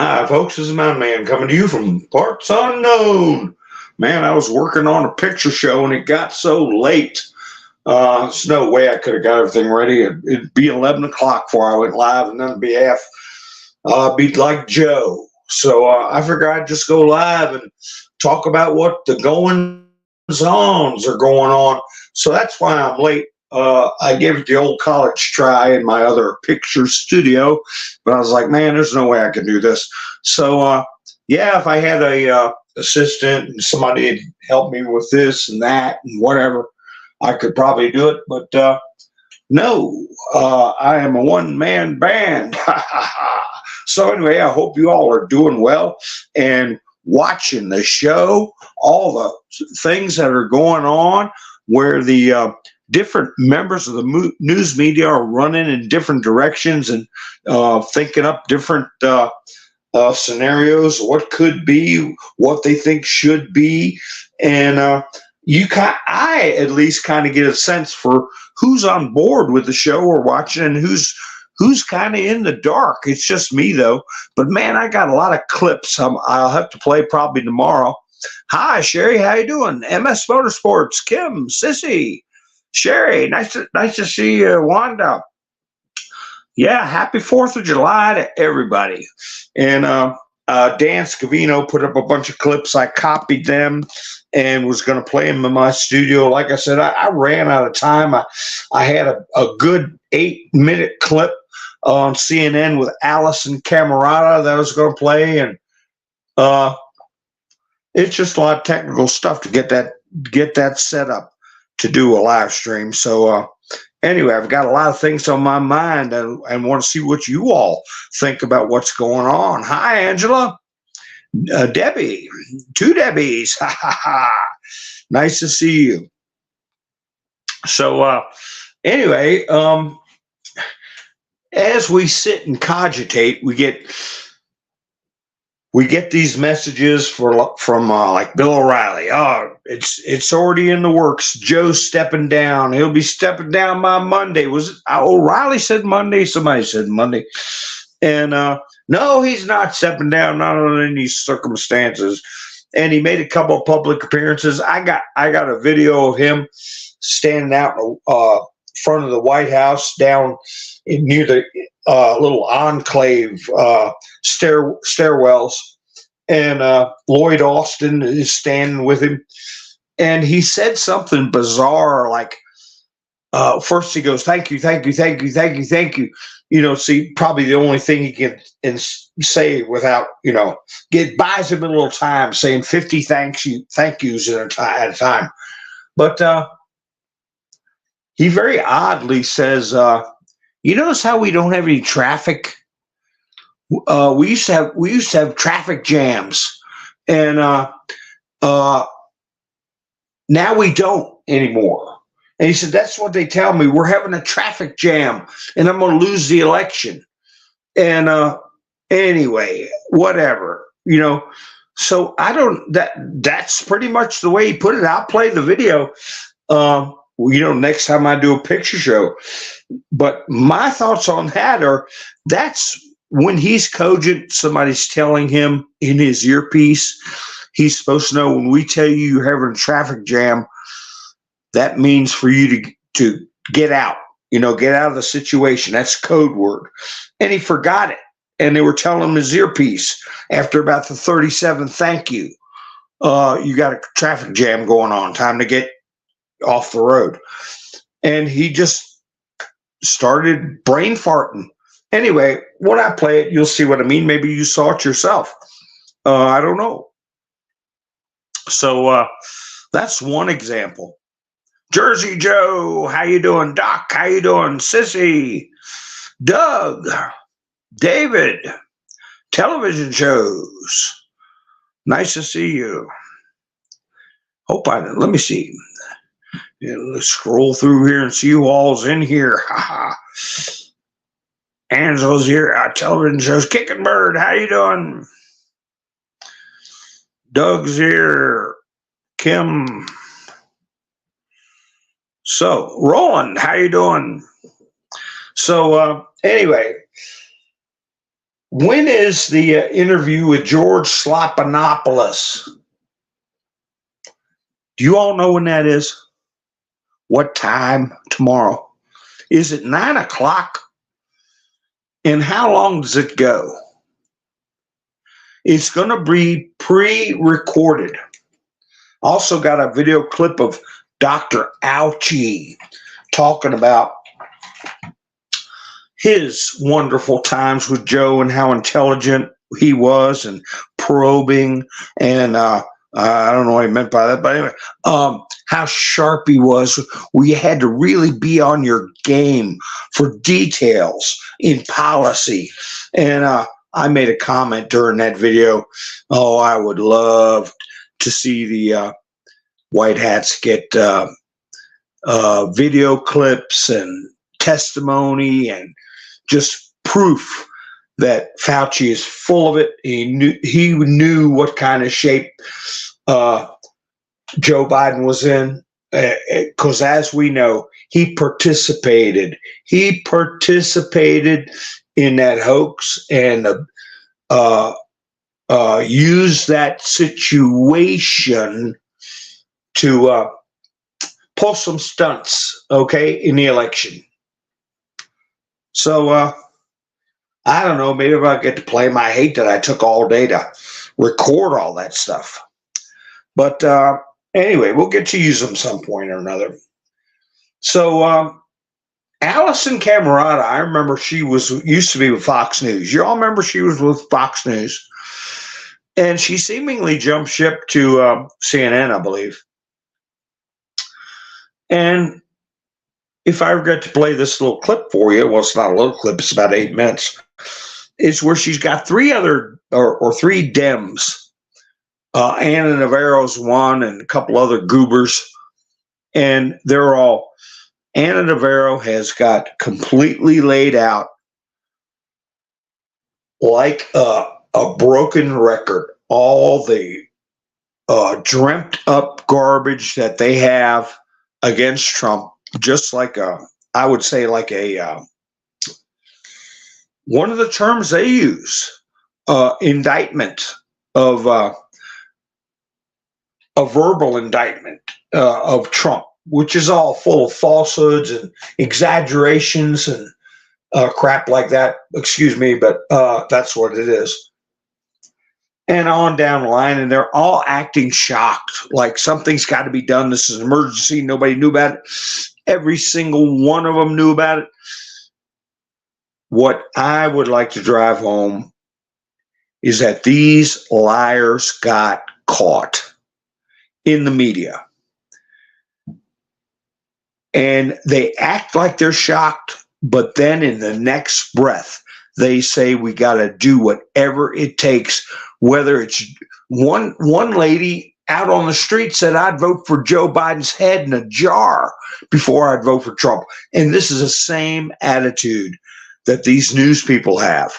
Hi, folks. This is my man coming to you from parts unknown. Man, I was working on a picture show and it got so late. There's no way I could have got everything ready. It'd be 11 o'clock before I went live, and then it'd be like Joe. So I figured I'd just go live and talk about what the goings-ons are going on. So that's why I'm late. I gave it the old college try in my other picture studio, but I was like, man, there's no way I can do this. So, yeah, if I had a assistant and somebody had helped me with this and that and whatever, I could probably do it. But no, I am a one-man band. So anyway, I hope you all are doing well and watching the show, all the things that are going on where the different members of the news media are running in different directions and thinking up different scenarios, what could be, what they think should be, and I at least kind of get a sense for who's on board with the show or watching and who's kind of in the dark. It's just me though, but man, I got a lot of clips I'll have to play probably tomorrow. Hi, Sherry, how you doing? MS Motorsports, Kim, Sissy. Sherry, nice to see you, Wanda. Yeah, happy 4th of July to everybody. And Dan Scavino put up a bunch of clips. I copied them and was going to play them in my studio. Like I said, I ran out of time. I had a good 8-minute clip on CNN with Allison Camerata that I was going to play. And it's just a lot of technical stuff to get that set up to do a live stream. So anyway, I've got a lot of things on my mind and want to see what you all think about what's going on. Hi, Angela. Debbie. 2 Debbies. Nice to see you. So anyway, as we sit and cogitate, we get these messages from like Bill O'Reilly. Oh, it's already in the works. Joe's stepping down. He'll be stepping down by Monday. Was it O'Reilly said Monday? Somebody said Monday. And no, he's not stepping down, not under any circumstances. And he made a couple of public appearances. I got a video of him standing out in front of the White House down near the little enclave stairwells, and Lloyd Austin is standing with him, and he said something bizarre like, first he goes, thank you, thank you, thank you, thank you, thank you. See, probably the only thing he can say without, buys him a little time, saying 50 thank yous at a time. But he very oddly says, you notice how we don't have any traffic? We used to have traffic jams, and now we don't anymore. And he said, that's what they tell me. We're having a traffic jam, and I'm going to lose the election. And anyway, whatever, So that's pretty much the way he put it. I'll play the video. Next time I do a picture show. But my thoughts on that are, that's when he's cogent, somebody's telling him in his earpiece, he's supposed to know when we tell you you're having a traffic jam, that means for you to get out, get out of the situation. That's code word. And he forgot it. And they were telling him his earpiece after about the 37th thank you. You got a traffic jam going on, time to get off the road. And he just started brain farting. Anyway, when I play it, you'll see what I mean. Maybe you saw it yourself. I don't know. So that's one example. Jersey Joe, how you doing? Doc, how you doing? Sissy, Doug, David, television shows. Nice to see you. Let me see. Let's scroll through here and see who all's in here. Angela's here. Our television shows. Kicking Bird, how you doing? Doug's here. Kim. So, Roland, how you doing? So, anyway, When is the interview with George Slopinopoulos? Do you all know when that is? What time tomorrow? Is it 9 o'clock? And how long does it go? It's going to be pre-recorded. Also got a video clip of Dr. Ouchie talking about his wonderful times with Joe and how intelligent he was and probing, and I don't know what he meant by that, but anyway, how sharp he was. We had to really be on your game for details in policy. And I made a comment during that video. Oh, I would love to see the White Hats get video clips and testimony and just proof that Fauci is full of it. He knew what kind of shape Joe Biden was in, because as we know, he participated in that hoax and used that situation to pull some stunts, okay, in the election. So I don't know, maybe if I get to play him. I hate that I took all day to record all that stuff. But anyway, we'll get to use them some point or another. So Allison Camerata, I remember she used to be with Fox News. You all remember she was with Fox News? And she seemingly jumped ship to CNN, I believe. And if I forget to play this little clip for you, well, it's not a little clip, it's about 8 minutes. It's where she's got three Dems. Anna Navarro's one and a couple other goobers. And they're all, Anna Navarro has got completely laid out like a broken record, all the dreamt up garbage that they have against Trump, just like I would say like one of the terms they use, indictment of a verbal indictment of Trump, which is all full of falsehoods and exaggerations and crap like that. Excuse me, but that's what it is. And on down the line, and they're all acting shocked, like something's got to be done. This is an emergency. Nobody knew about it. Every single one of them knew about it. What I would like to drive home is that these liars got caught in the media. And they act like they're shocked, but then in the next breath, they say we got to do whatever it takes. Whether it's one lady out on the street said, I'd vote for Joe Biden's head in a jar before I'd vote for Trump. And this is the same attitude that these news people have.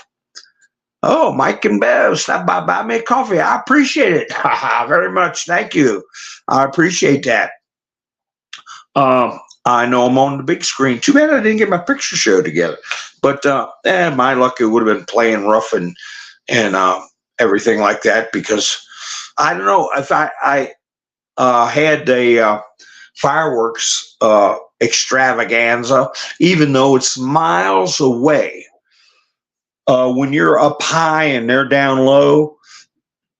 Oh, Mike and Bev, stop by, buy me a coffee. I appreciate it. Very much. Thank you. I appreciate that. I know I'm on the big screen. Too bad I didn't get my picture show together. But my luck, it would have been playing rough and everything like that, because I don't know if I had a fireworks extravaganza, even though it's miles away. When you're up high and they're down low,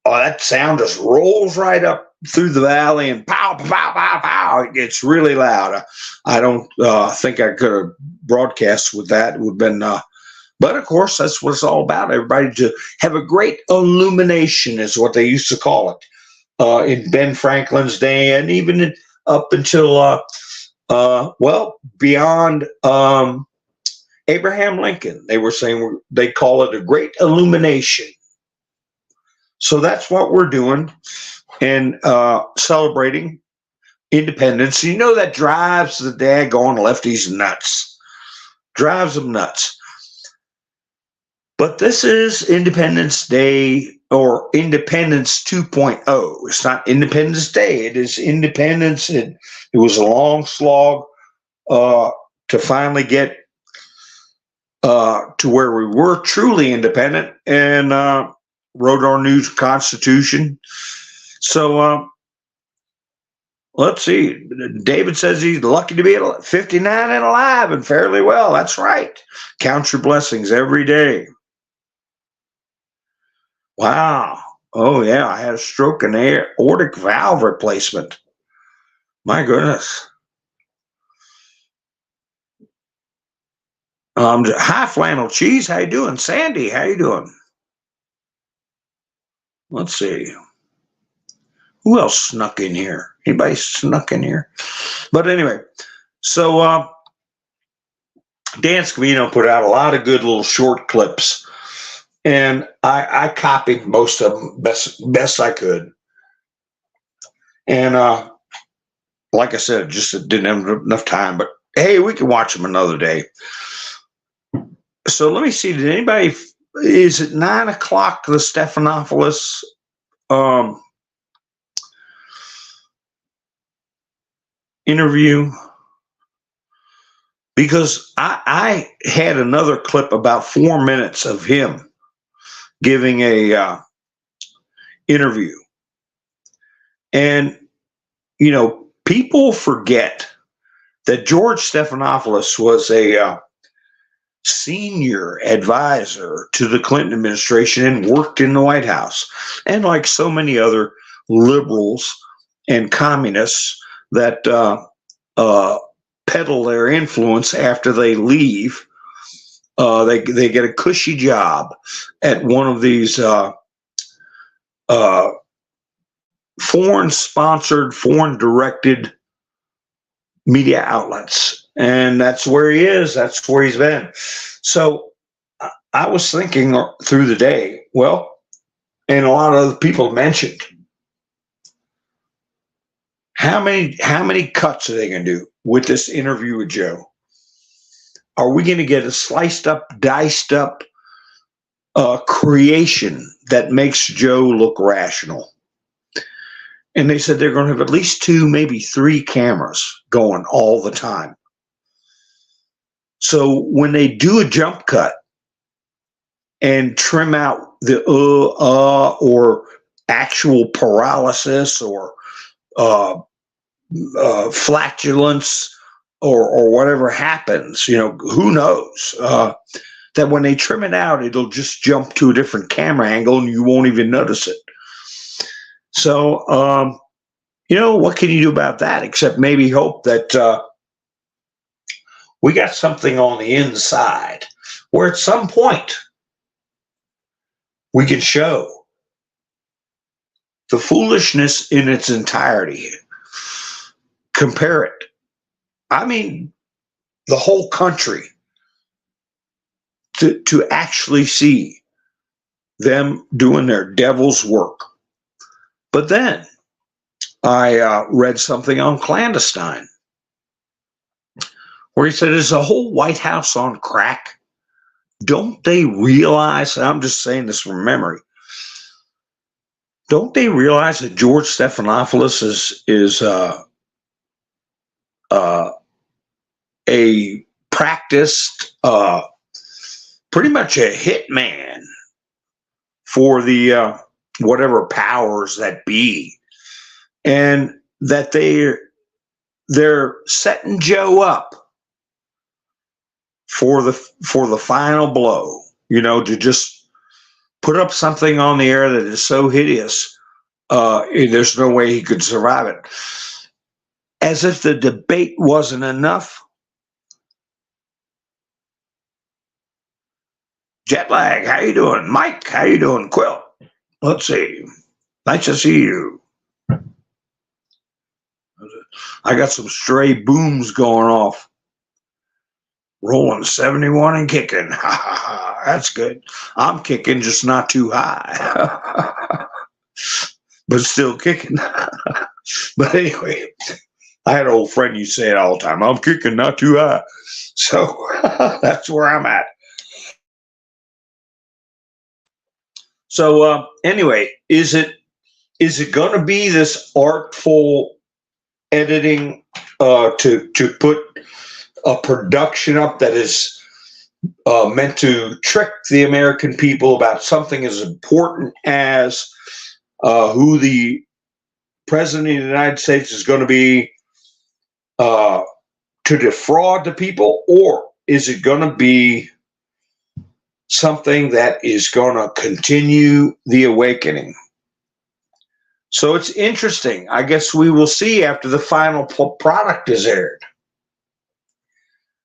that sound just rolls right up through the valley and pow, pow, pow, pow. It gets really loud. I don't think I could have broadcast with that. It would have been, but of course, that's what it's all about. Everybody to have a great illumination is what they used to call it in Ben Franklin's day, and even up until, beyond Abraham Lincoln. They were saying they call it a great illumination. So that's what we're doing, and celebrating independence. You know, that drives the daggone lefties nuts. Drives them nuts. But this is Independence Day, or Independence 2.0. It's not Independence Day. It is Independence. It was a long slog to finally get to where we were truly independent and wrote our new Constitution. So let's see. David says he's lucky to be 59 and alive and fairly well. That's right. Count your blessings every day. Wow. Oh, yeah. I had a stroke and aortic valve replacement. My goodness. Hi, Flannel Cheese. How you doing? Sandy, how you doing? Let's see. Who else snuck in here? Anybody snuck in here? But anyway, so Dan Scavino put out a lot of good little short clips, and I copied most of them best I could. And like I said, just didn't have enough time. But hey, we can watch them another day. So let me see. Did anybody? Is it 9 o'clock? The Stephanopoulos interview, because I had another clip about 4 minutes of him giving a interview, and people forget that George Stephanopoulos was a senior advisor to the Clinton administration and worked in the White House, and like so many other liberals and communists that peddle their influence after they leave. They get a cushy job at one of these foreign-sponsored, foreign-directed media outlets. And that's where he is. That's where he's been. So I was thinking through the day, well, and a lot of other people mentioned, how many cuts are they going to do with this interview with Joe? Are we going to get a sliced up, diced up creation that makes Joe look rational? And they said they're going to have at least 2, maybe 3 cameras going all the time. So when they do a jump cut and trim out the or actual paralysis or flatulence or whatever happens, who knows? That when they trim it out, it'll just jump to a different camera angle and you won't even notice it. So, what can you do about that except maybe hope that we got something on the inside where at some point we can show the foolishness in its entirety. Compare it. I mean, the whole country to actually see them doing their devil's work. But then I read something on clandestine where he said, is the whole White House on crack? Don't they realize, and I'm just saying this from memory, don't they realize that George Stephanopoulos is a practiced, pretty much a hitman for the whatever powers that be, and that they're setting Joe up for the final blow, to just put up something on the air that is so hideous, there's no way he could survive it. As if the debate wasn't enough. Jetlag, how you doing? Mike, how you doing? Quill, let's see. Nice to see you. I got some stray booms going off. Rolling 71 and kicking. That's good. I'm kicking, just not too high. But still kicking. But anyway, I had an old friend used to say it all the time. I'm kicking, not too high. So that's where I'm at. So anyway, is it going to be this artful editing to put a production up that is meant to trick the American people about something as important as who the president of the United States is going to be, to defraud the people, or is it going to be something that is going to continue the awakening? So it's interesting. I guess we will see after the final product is aired.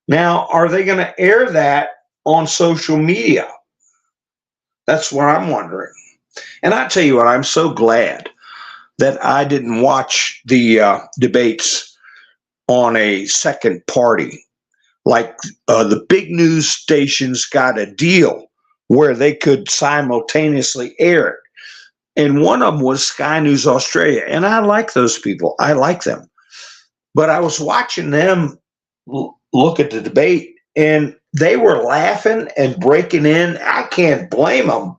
Now, are they going to air that on social media? That's what I'm wondering. And I tell you what, I'm so glad that I didn't watch the debates on a second party. Like the big news stations got a deal where they could simultaneously air it. And one of them was Sky News Australia. And I like those people. I like them. But I was watching them look at the debate, and they were laughing and breaking in. I can't blame them.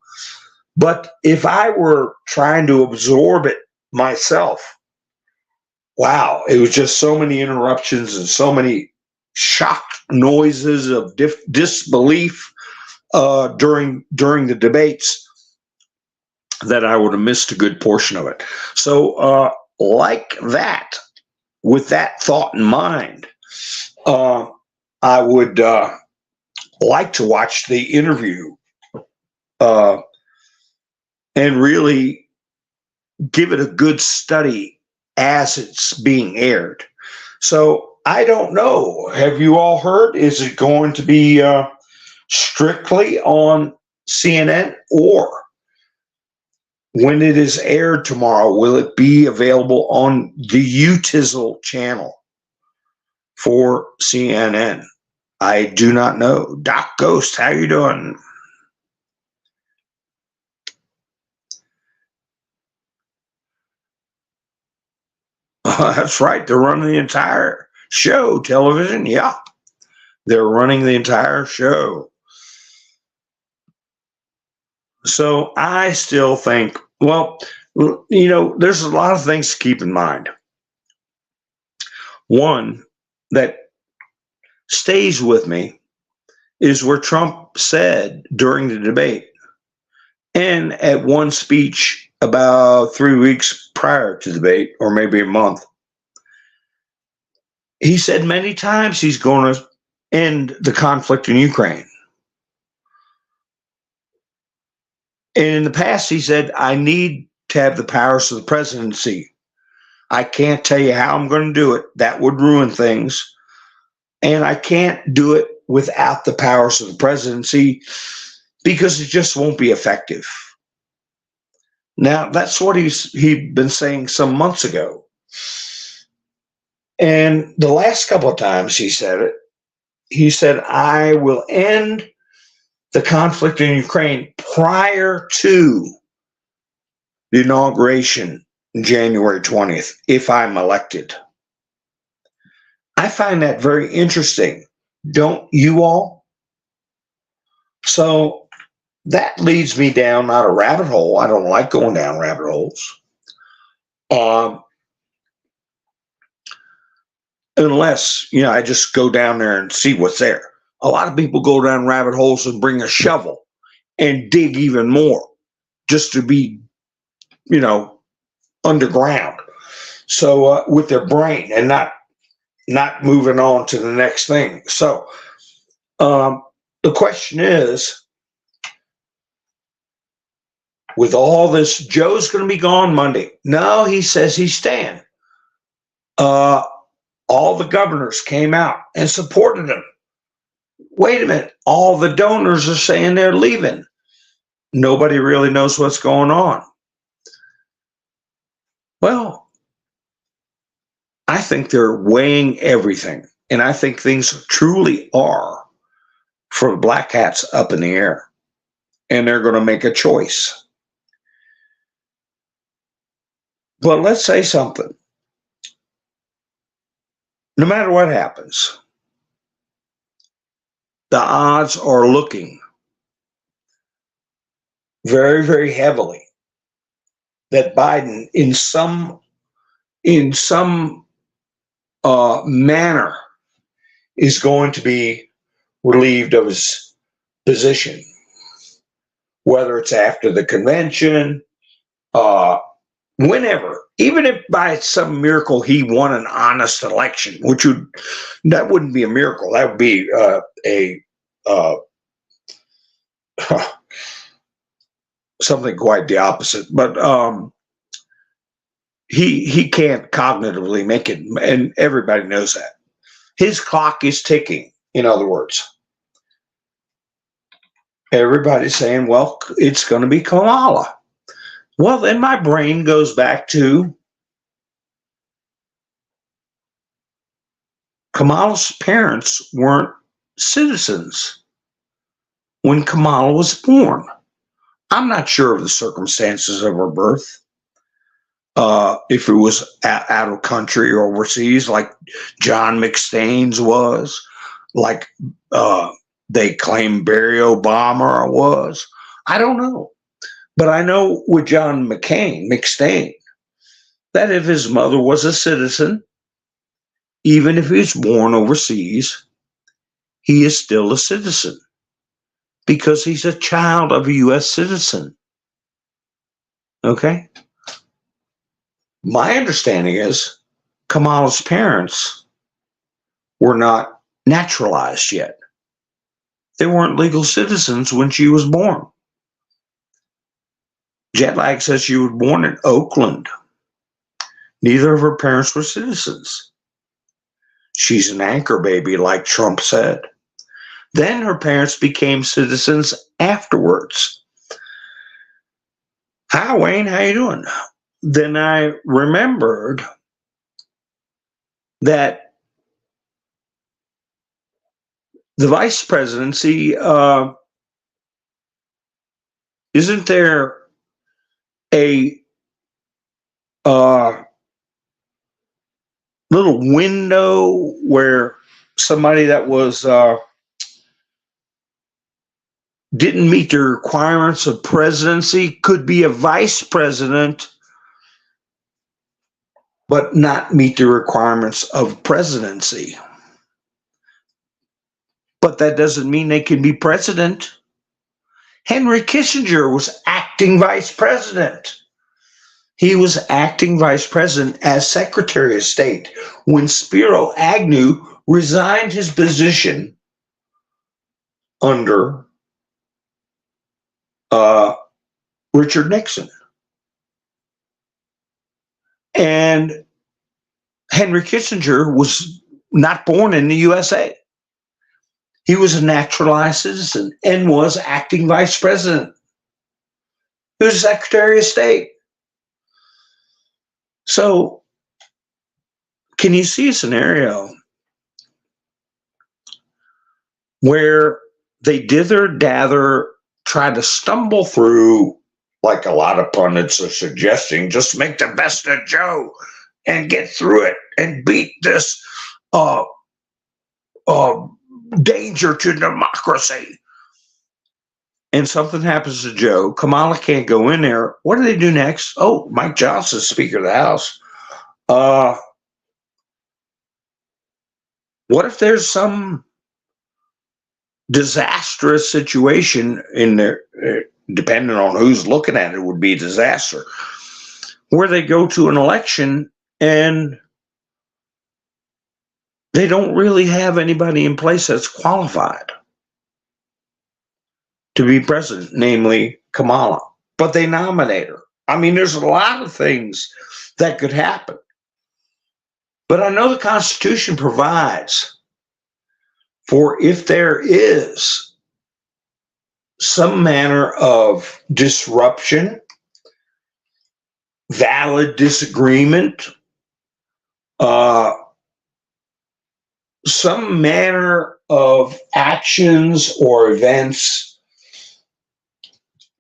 But if I were trying to absorb it myself, wow, it was just so many interruptions and so many shocked noises of disbelief during the debates that I would have missed a good portion of it. So like that, with that thought in mind, I would like to watch the interview and really give it a good study as it's being aired. So I don't know. Have you all heard? Is it going to be strictly on CNN, or when it is aired tomorrow, will it be available on the Judicial channel for CNN? I do not know. Doc Ghost, how you doing? That's right. They're running the entire show, television. Yeah, they're running the entire show. So I still think, well, there's a lot of things to keep in mind. One that stays with me is where Trump said during the debate and at one speech about 3 weeks prior to the debate, or maybe a month, he said many times he's going to end the conflict in Ukraine. And in the past, he said, I need to have the powers of the presidency. I can't tell you how I'm going to do it. That would ruin things. And I can't do it without the powers of the presidency because it just won't be effective. Now, that's what he'd been saying some months ago. And the last couple of times he said it, he said, I will end the conflict in Ukraine prior to the inauguration January 20th, if I'm elected. I find that very interesting. Don't you all? So that leads me down not a rabbit hole. I don't like going down rabbit holes. Unless, I just go down there and see what's there. A lot of people go down rabbit holes and bring a shovel and dig even more just to be, underground. So with their brain and not moving on to the next thing. So the question is, with all this, Joe's going to be gone Monday. No, he says he's staying. All the governors came out and supported him. Wait a minute. All the donors are saying they're leaving. Nobody really knows what's going on. Well, I think they're weighing everything. And I think things truly are, for the black hats, up in the air. And they're going to make a choice. But let's say something. No matter what happens, the odds are looking very, very heavily that Biden, in some manner, is going to be relieved of his position, whether it's after the convention, uh, whenever, even if by some miracle he won an honest election, that wouldn't be a miracle. That would be uh, something quite the opposite. But he can't cognitively make it, and everybody knows that. His clock is ticking. In other words, everybody's saying, "Well, it's going to be Kamala." Well, then my brain goes back to Kamala's parents weren't citizens when Kamala was born. I'm not sure of the circumstances of her birth. If it was out of country or overseas, like John McStain's was, like they claim Barry Obama was. I don't know. But I know with John McStain, that if his mother was a citizen, even if he was born overseas, he is still a citizen because he's a child of a U.S. citizen. Okay? My understanding is Kamala's parents were not naturalized yet. They weren't legal citizens when she was born. Jetlag says she was born in Oakland. Neither of her parents were citizens. She's an anchor baby, like Trump said. Then her parents became citizens afterwards. Hi, Wayne, how you doing? Then I remembered that the vice presidency, isn't there a little window where somebody that was didn't meet the requirements of presidency could be a vice president but not meet the requirements of presidency? But that doesn't mean they can be president. Henry Kissinger was acting vice president. He was acting vice president as Secretary of State when Spiro Agnew resigned his position under Richard Nixon. And Henry Kissinger was not born in the USA. He was a naturalized citizen and was acting vice president. He was Secretary of State. So, can you see a scenario where they dither, try to stumble through, like a lot of pundits are suggesting, just make the best of Joe and get through it and beat this danger to democracy. And something happens to Joe. Kamala can't go in there. What do they do next? Oh, Mike Johnson, Speaker of the House. What if there's some disastrous situation in there, depending on who's looking at it, would be a disaster, where they go to an election and they don't really have anybody in place that's qualified to be president, namely Kamala, but they nominate her. I mean, there's a lot of things that could happen. But I know the Constitution provides for, if there is some manner of disruption, valid disagreement, some manner of actions or events,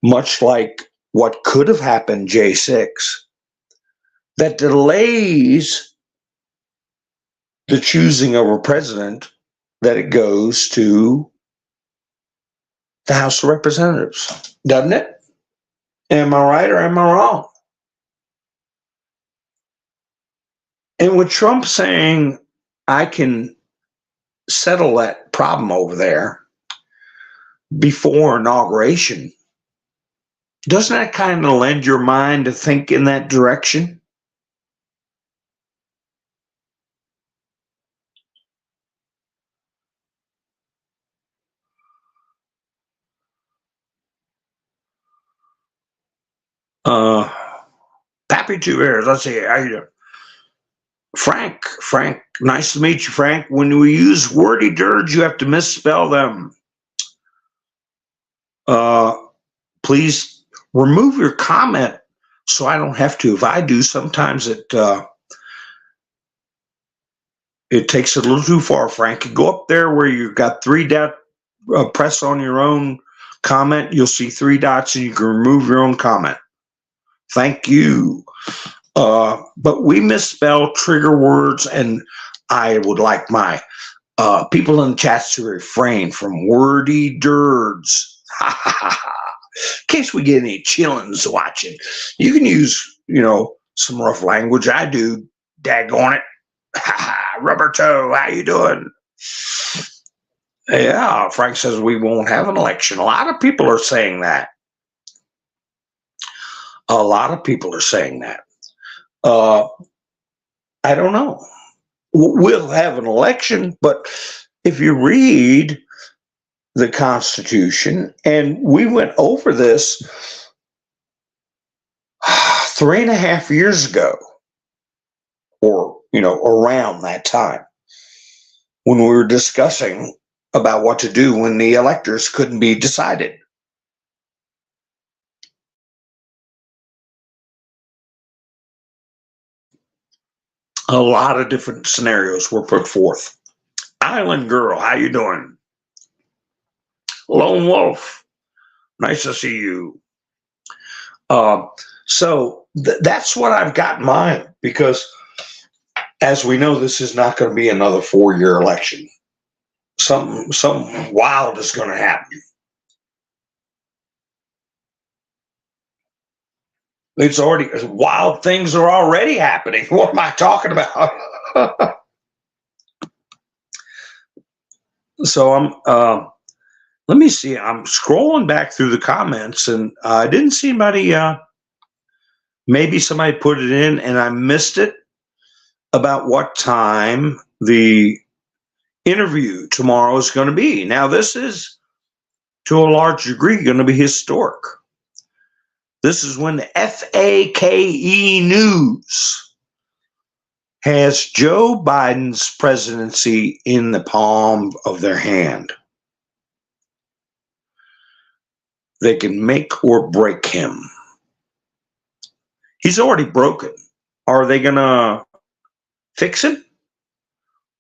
much like what could have happened J6, that delays the choosing of a president, that it goes to the House of Representatives, doesn't it? Am I right or am I wrong? And with Trump saying, I can settle that problem over there, before inauguration. Doesn't that kind of lend your mind to think in that direction? Uh, Pappy Two Bears, let's see. How you doing? Frank, nice to meet you, Frank. When we use wordy dirge, you have to misspell them. Please remove your comment so I don't have to. If I do, sometimes it takes it a little too far, Frank. You go up there where you've got three dots, press on your own comment. You'll see three dots and you can remove your own comment. Thank you. But we misspell trigger words, and I would like my people in the chats to refrain from wordy dirds. In case we get any chillins watching, you can use, some rough language. I do. Daggone it. Rubber toe, how you doing? Yeah, Frank says we won't have an election. A lot of people are saying that. A lot of people are saying that. I don't know. We'll have an election, but if you read the Constitution, and we went over this 3.5 years ago, or around that time, when we were discussing about what to do when the electors couldn't be decided. A lot of different scenarios were put forth. Island Girl, how you doing? Lone Wolf, nice to see you. So that's what I've got in mind, because as we know, this is not going to be another 4-year election. Something wild is going to happen. Wild things are already happening. What am I talking about? So let me see. I'm scrolling back through the comments, and I didn't see anybody. Maybe somebody put it in, and I missed it, about what time the interview tomorrow is going to be. Now, this is, to a large degree, going to be historic. This is when the FAKE News has Joe Biden's presidency in the palm of their hand. They can make or break him. He's already broken. Are they going to fix him?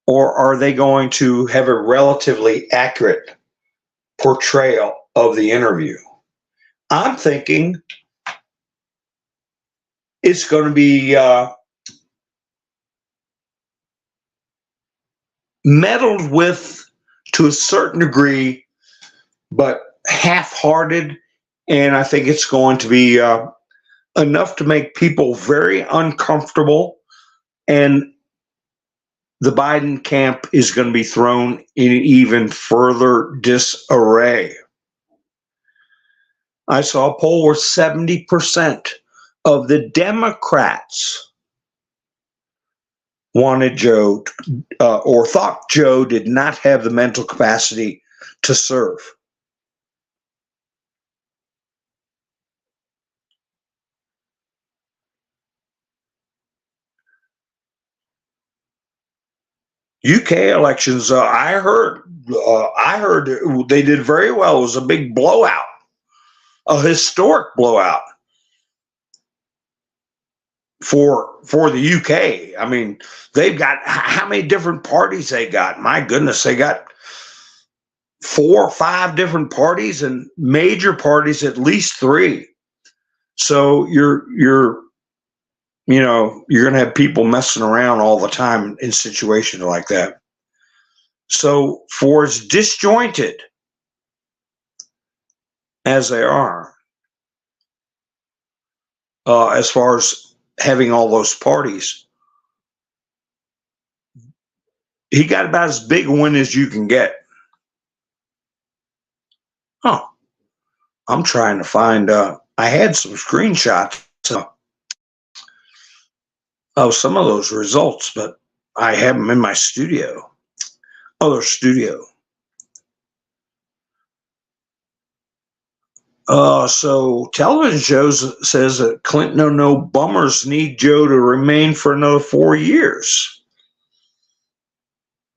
Or are they going to have a relatively accurate portrayal of the interview? I'm thinking it's going to be meddled with to a certain degree, but half-hearted, and I think it's going to be enough to make people very uncomfortable, and the Biden camp is going to be thrown in even further disarray. I saw a poll where 70% of the Democrats wanted Joe, or thought Joe did not have the mental capacity to serve. UK elections, I heard they did very well. It was a big blowout, a historic blowout for the UK. I mean, they've got, how many different parties they got? My goodness, they got 4 or 5 different parties, and major parties at least 3. So you're going to have people messing around all the time in situations like that. So for as disjointed as they are, as far as having all those parties, he got about as big a win as you can get. Huh. I'm trying to find, I had some screenshots of some of those results, but I have them in my studio. Other studio. So television shows says that Clinton or no bummers need Joe to remain for another 4 years.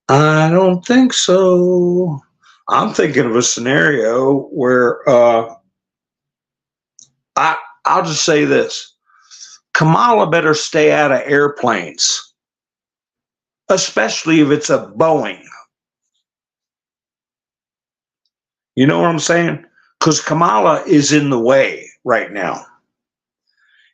I don't think so. I'm thinking of a scenario where I'll just say this: Kamala better stay out of airplanes, especially if it's a Boeing. You know what I'm saying? Because Kamala is in the way right now.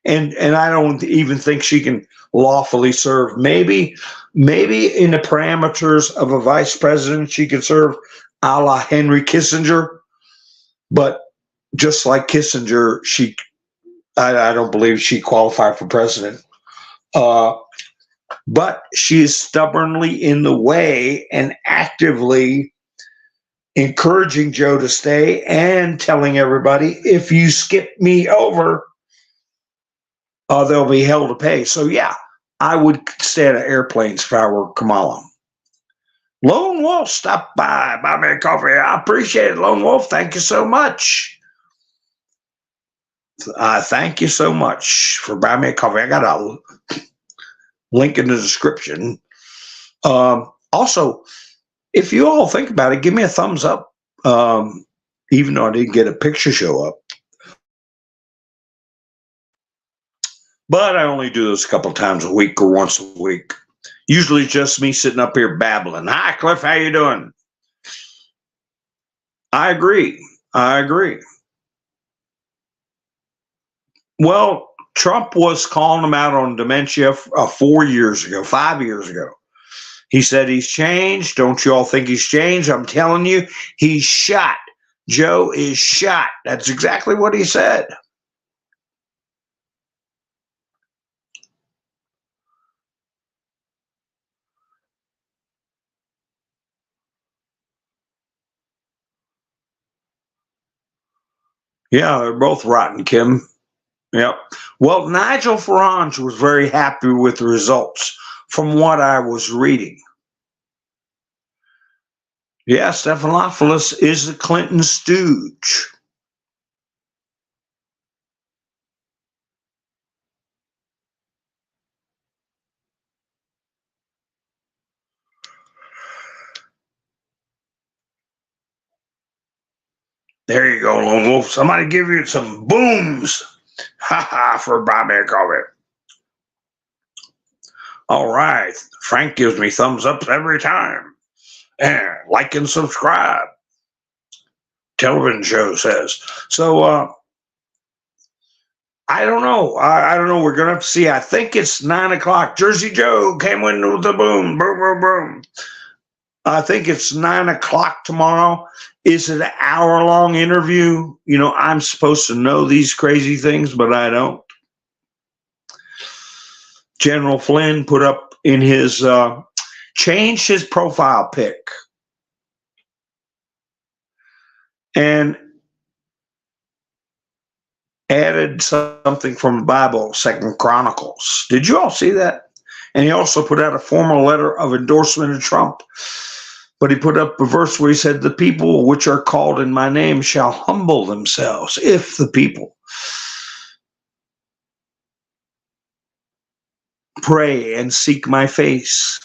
And I don't even think she can lawfully serve. Maybe in the parameters of a vice president, she could serve a la Henry Kissinger. But just like Kissinger, I don't believe she qualified for president. But she is stubbornly in the way and actively encouraging Joe to stay and telling everybody, if you skip me over, they'll be hell to pay. So yeah, I would stay out of airplanes if I were Kamala. Lone Wolf stopped by, buy me a coffee. I appreciate it, Lone Wolf. Thank you so much. Thank you so much for buying me a coffee. I got a link in the description. Also, if you all think about it, give me a thumbs up, even though I didn't get a picture show up. But I only do this a couple of times a week or once a week. Usually just me sitting up here babbling. Hi, Cliff, how you doing? I agree. Well, Trump was calling him out on dementia 5 years ago. He said he's changed. Don't you all think he's changed? I'm telling you, he's shot. Joe is shot. That's exactly what he said. Yeah, they're both rotten, Kim. Yep. Well, Nigel Farage was very happy with the results from what I was reading. Yeah, Stephanopoulos is the Clinton stooge. There you go, Lone Wolf. Somebody give you some booms. Ha ha, for Bobby Corbett. All right. Frank gives me thumbs ups every time. And like and subscribe. Television show says. So I don't know. I don't know. We're gonna have to see. I think it's 9 o'clock. Jersey Joe came in with the boom, boom, boom, boom. I think it's 9 o'clock tomorrow. Is it an hour-long interview? You know, I'm supposed to know these crazy things, but I don't. General Flynn put up in his, changed his profile pic. And added something from the Bible, 2 Chronicles. Did you all see that? And he also put out a formal letter of endorsement of Trump. But he put up a verse where he said, the people which are called in my name shall humble themselves, if the people pray and seek my face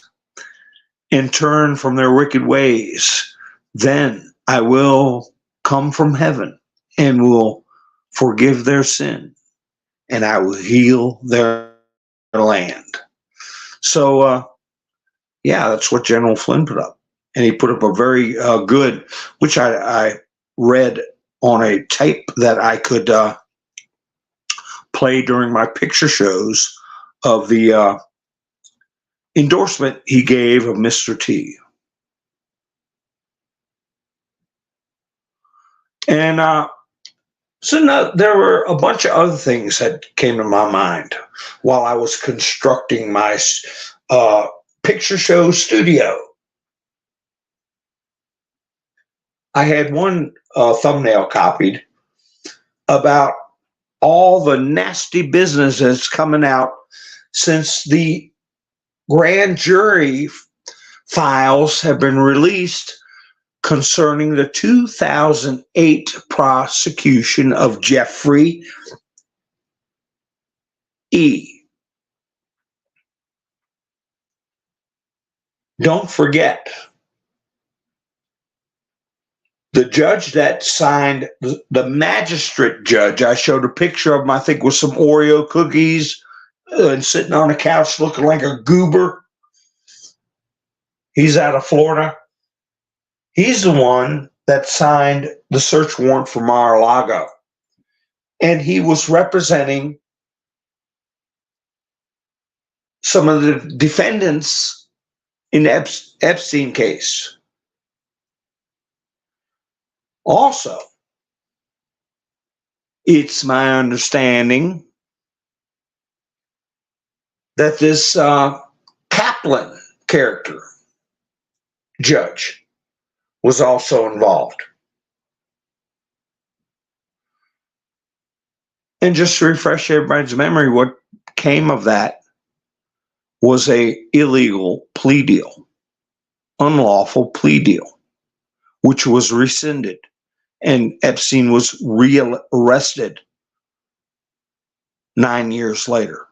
and turn from their wicked ways, then I will come from heaven and will forgive their sin, and I will heal their land. So, yeah, that's what General Flynn put up. And he put up a very good, which I read on a tape that I could play during my picture shows of the endorsement he gave of Mr. T. And so no, there were a bunch of other things that came to my mind while I was constructing my picture show studio. I had one thumbnail copied about all the nasty business that's coming out since the grand jury files have been released concerning the 2008 prosecution of Jeffrey E. Don't forget, the judge that signed, the magistrate judge, I showed a picture of him, I think, with some Oreo cookies and sitting on a couch looking like a goober. He's out of Florida. He's the one that signed the search warrant for Mar-a-Lago. And he was representing some of the defendants in the Epstein case. Also, it's my understanding that this Kaplan character, judge, was also involved. And just to refresh everybody's memory, what came of that was a illegal plea deal, unlawful plea deal, which was rescinded, and Epstein was rearrested 9 years later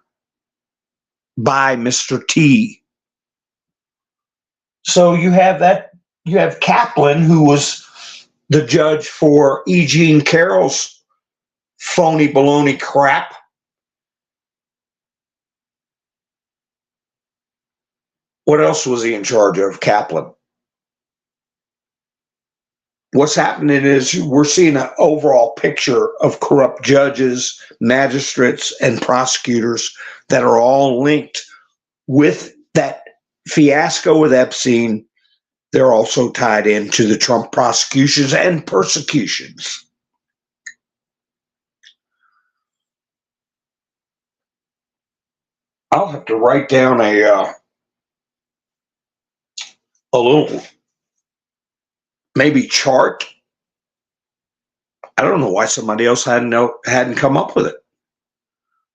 by Mr. T. So you have that, you have Kaplan, who was the judge for E. Jean Carroll's phony baloney crap. What else was he in charge of, Kaplan? What's happening is we're seeing an overall picture of corrupt judges, magistrates, and prosecutors that are all linked with that fiasco with Epstein. They're also tied into the Trump prosecutions and persecutions. I'll have to write down a little, maybe chart. I don't know why somebody else hadn't come up with it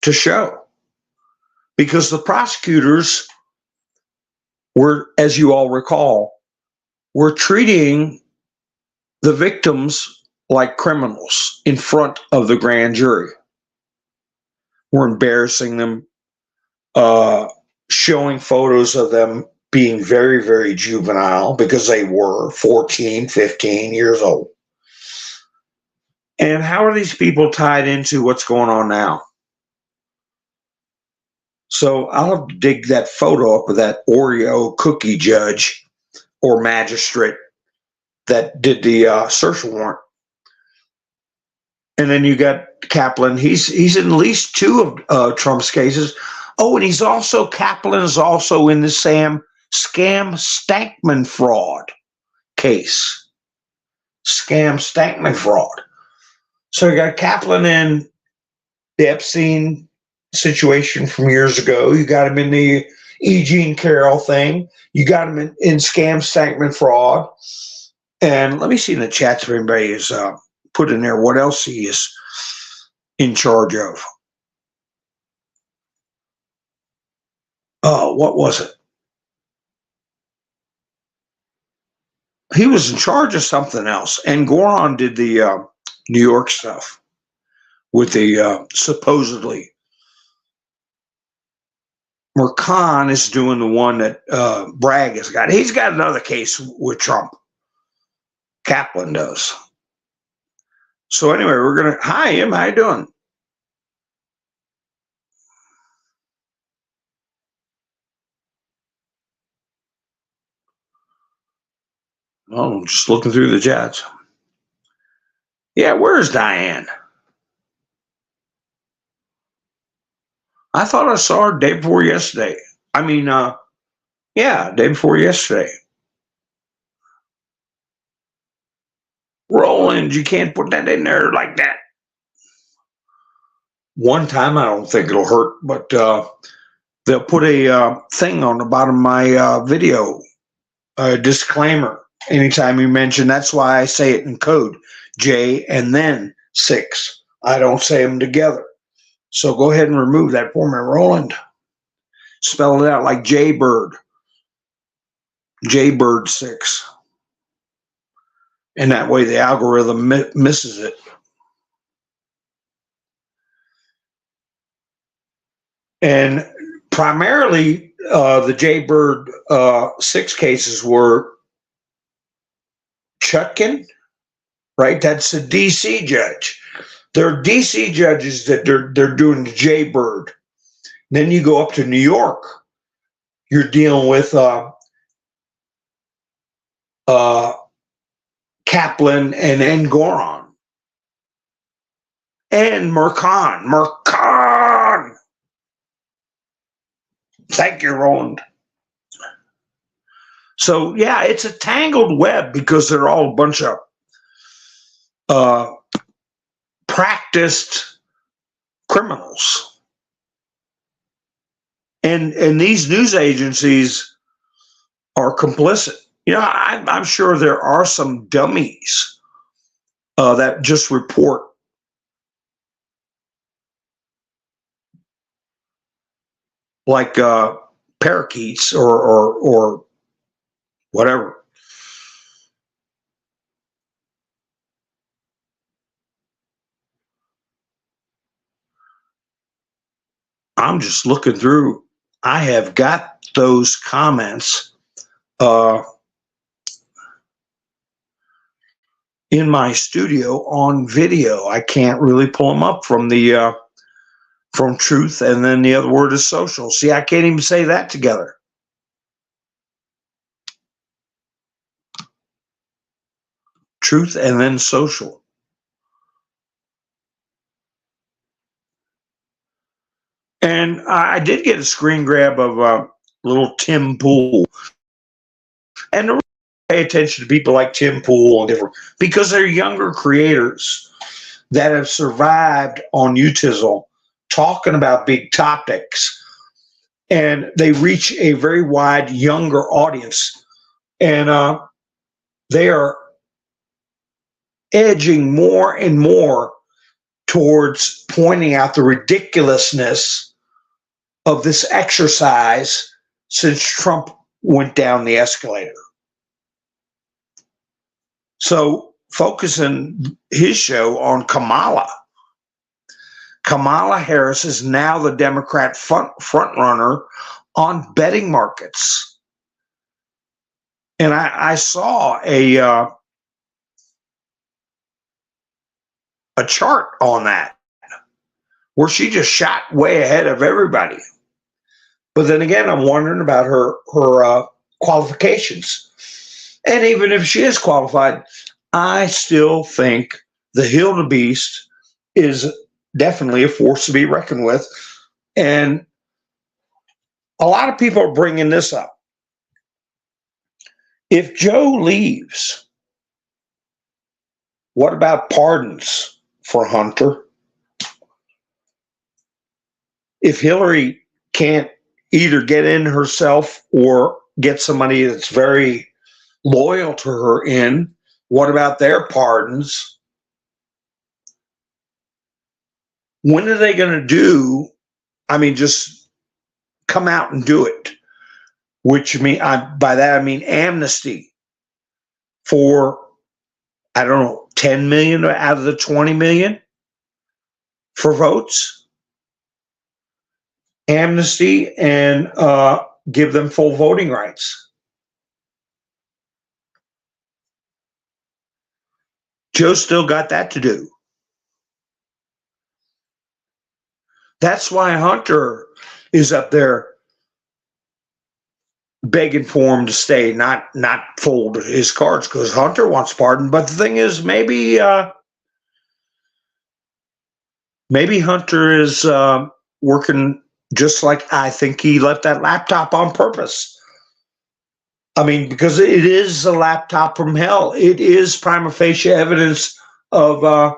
to show. Because the prosecutors were, as you all recall, were treating the victims like criminals in front of the grand jury. We're embarrassing them, showing photos of them being very, very juvenile, because they were 14, 15 years old. And how are these people tied into what's going on now? So I'll have to dig that photo up of that Oreo cookie judge or magistrate that did the search warrant. And then you got Kaplan. He's in at least two of Trump's cases. Oh, and Kaplan is also in the scam Stankman fraud case. Scam Stankman fraud. So you got Kaplan in the Epstein situation from years ago. You got him in the E. Jean Carroll thing. You got him in scam Stankman fraud. And let me see in the chat if anybody is put in there what else he is in charge of. Oh, what was it? He was in charge of something else. And Goron did the New York stuff with the supposedly. Mercan is doing the one that Bragg has got. He's got another case with Trump. Kaplan does. So anyway, we're going to, hi, Em, how you doing? Oh, I'm just looking through the chats. Yeah, where's Diane? I thought I saw her day before yesterday. I mean, yeah, day before yesterday. Roland, you can't put that in there like that. One time, I don't think it'll hurt, but they'll put a thing on the bottom of my video, a disclaimer. anytime you mention, that's why I say it in code, J and then 6. I don't say them together. So go ahead and remove that for me, Roland. Spell it out like Jaybird. Jaybird 6. And that way the algorithm misses it. And primarily, the Jaybird 6 cases were Chutkin, right? That's a DC judge. There are DC judges that they're doing the Jaybird. Then you go up to New York, you're dealing with Kaplan and Engoron and Mercan. Thank you, Roland. So yeah, it's a tangled web because they're all a bunch of practiced criminals, and these news agencies are complicit. You know, I'm sure there are some dummies that just report like parakeets or whatever. I'm just looking through. I have got those comments in my studio on video. I can't really pull them up from the from Truth, and then the other word is social. See, I can't even say that together. Truth and then social. And I did get a screen grab of little Tim Pool. And to pay attention to people like Tim Pool and different, because they're younger creators that have survived on Utizzle talking about big topics. And they reach a very wide younger audience. And they are edging more and more towards pointing out the ridiculousness of this exercise since Trump went down the escalator. So focusing his show on Kamala. Kamala Harris is now the Democrat front runner on betting markets. And I saw a chart on that where she just shot way ahead of everybody. But then again, I'm wondering about her qualifications. And even if she is qualified, I still think the Hildebeest is definitely a force to be reckoned with. And a lot of people are bringing this up. If Joe leaves, what about pardons for Hunter? If Hillary can't either get in herself or get somebody that's very loyal to her in, what about their pardons? When are they going to do? I mean, just come out and do it. Which by that I mean amnesty for, I don't know, 10 million out of the 20 million for votes. Amnesty and give them full voting rights. Joe still got that to do. That's why Hunter is up there begging for him to stay, not fold his cards, because Hunter wants pardon. But the thing is, maybe Hunter is working just like I think he left that laptop on purpose. I mean, because it is a laptop from hell. It is prima facie evidence of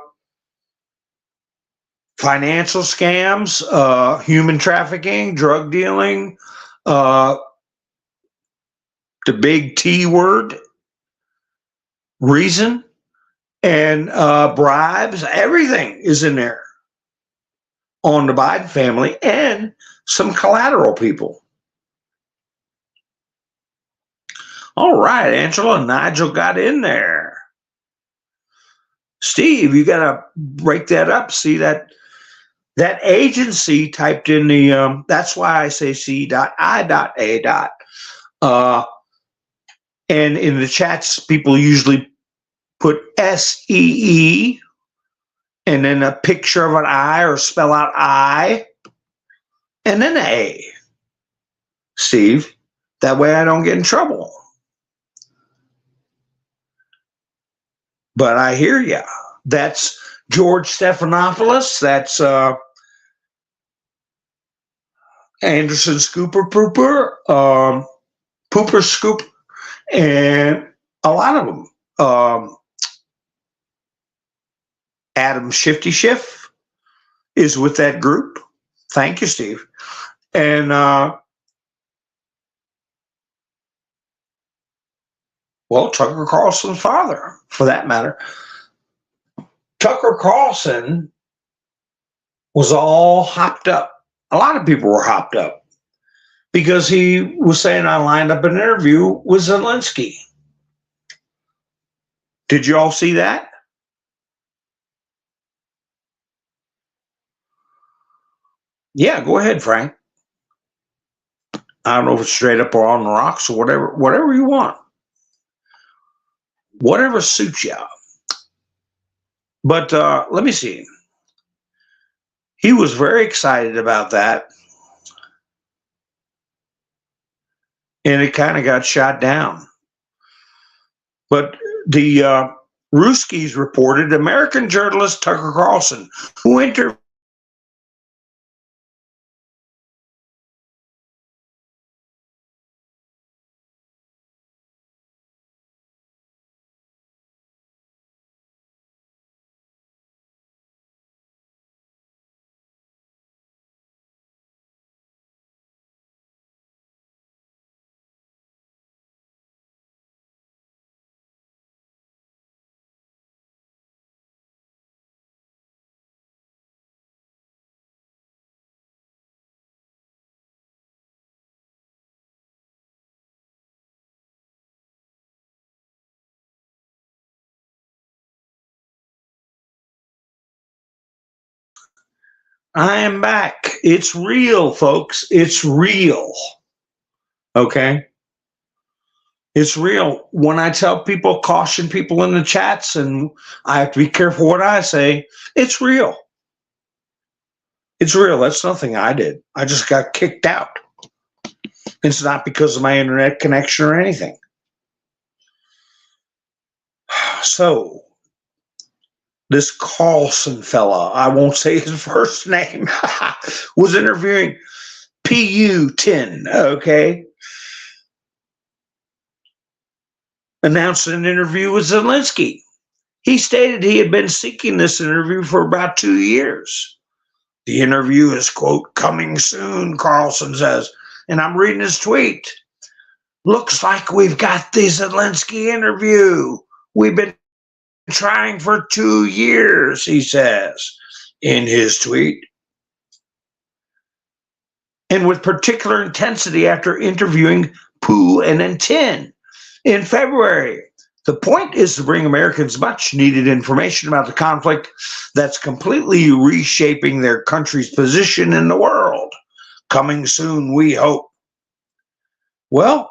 financial scams, human trafficking, drug dealing, the big T word. reason and bribes. Everything is in there on the Biden family and some collateral people. All right, Angela and Nigel got in there. Steve, you got to break that up. See that agency typed in the, that's why I say C.I.A. And in the chats, people usually put SEE and then a picture of an I or spell out I and then A. Steve, that way I don't get in trouble. But I hear you. That's George Stephanopoulos. That's Anderson Scooper Pooper, Pooper Scoop, and a lot of them. Adam Shifty Schiff is with that group. Thank you, Steve. And well, Tucker Carlson's father, for that matter. Tucker Carlson was all hopped up. A lot of people were hopped up because he was saying I lined up an interview with Zelensky. Did you all see that? Yeah, go ahead, Frank. I don't know if it's straight up or on the rocks or whatever you want. Whatever suits you. But let me see. He was very excited about that. And it kind of got shot down. But the Ruskies reported American journalist Tucker Carlson, who interviewed I am back. It's real, folks. It's real. Okay? It's real. When I tell people, caution people in the chats, and I have to be careful what I say, it's real. It's real. That's nothing I did. I just got kicked out. It's not because of my internet connection or anything. So, this Carlson fella, I won't say his first name, was interviewing PU-10, okay? Announced an interview with Zelensky. He stated he had been seeking this interview for about 2 years. The interview is, quote, coming soon, Carlson says. And I'm reading his tweet. Looks like we've got the Zelensky interview. We've been trying for 2 years, he says in his tweet. And with particular intensity after interviewing Pooh and then 10 in February. The point is to bring Americans much needed information about the conflict that's completely reshaping their country's position in the world. Coming soon, we hope. Well,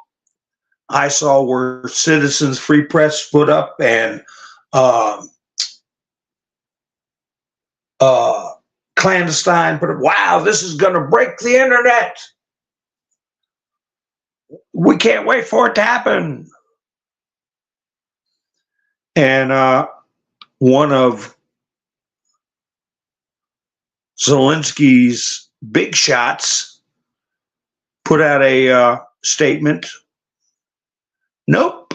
I saw where Citizens Free Press put up and Clandestine put up, wow, this is going to break the internet. We can't wait for it to happen. And one of Zelensky's big shots put out a statement. Nope.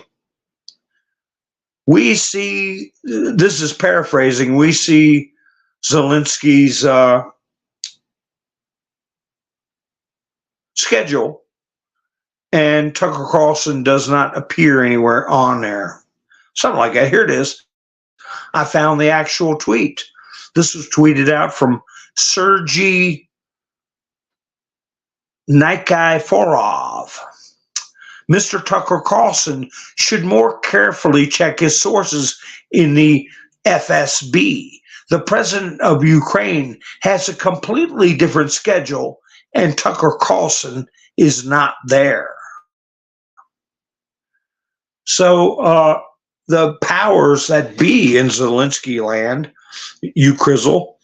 We see, this is paraphrasing, we see Zelensky's schedule, and Tucker Carlson does not appear anywhere on there. something like that. Here it is. I found the actual tweet. This was tweeted out from Sergey Nikiforov. Mr. Tucker Carlson should more carefully check his sources in the FSB. The president of Ukraine has a completely different schedule, and Tucker Carlson is not there. So the powers that be in Zelensky land, Ukrizzle,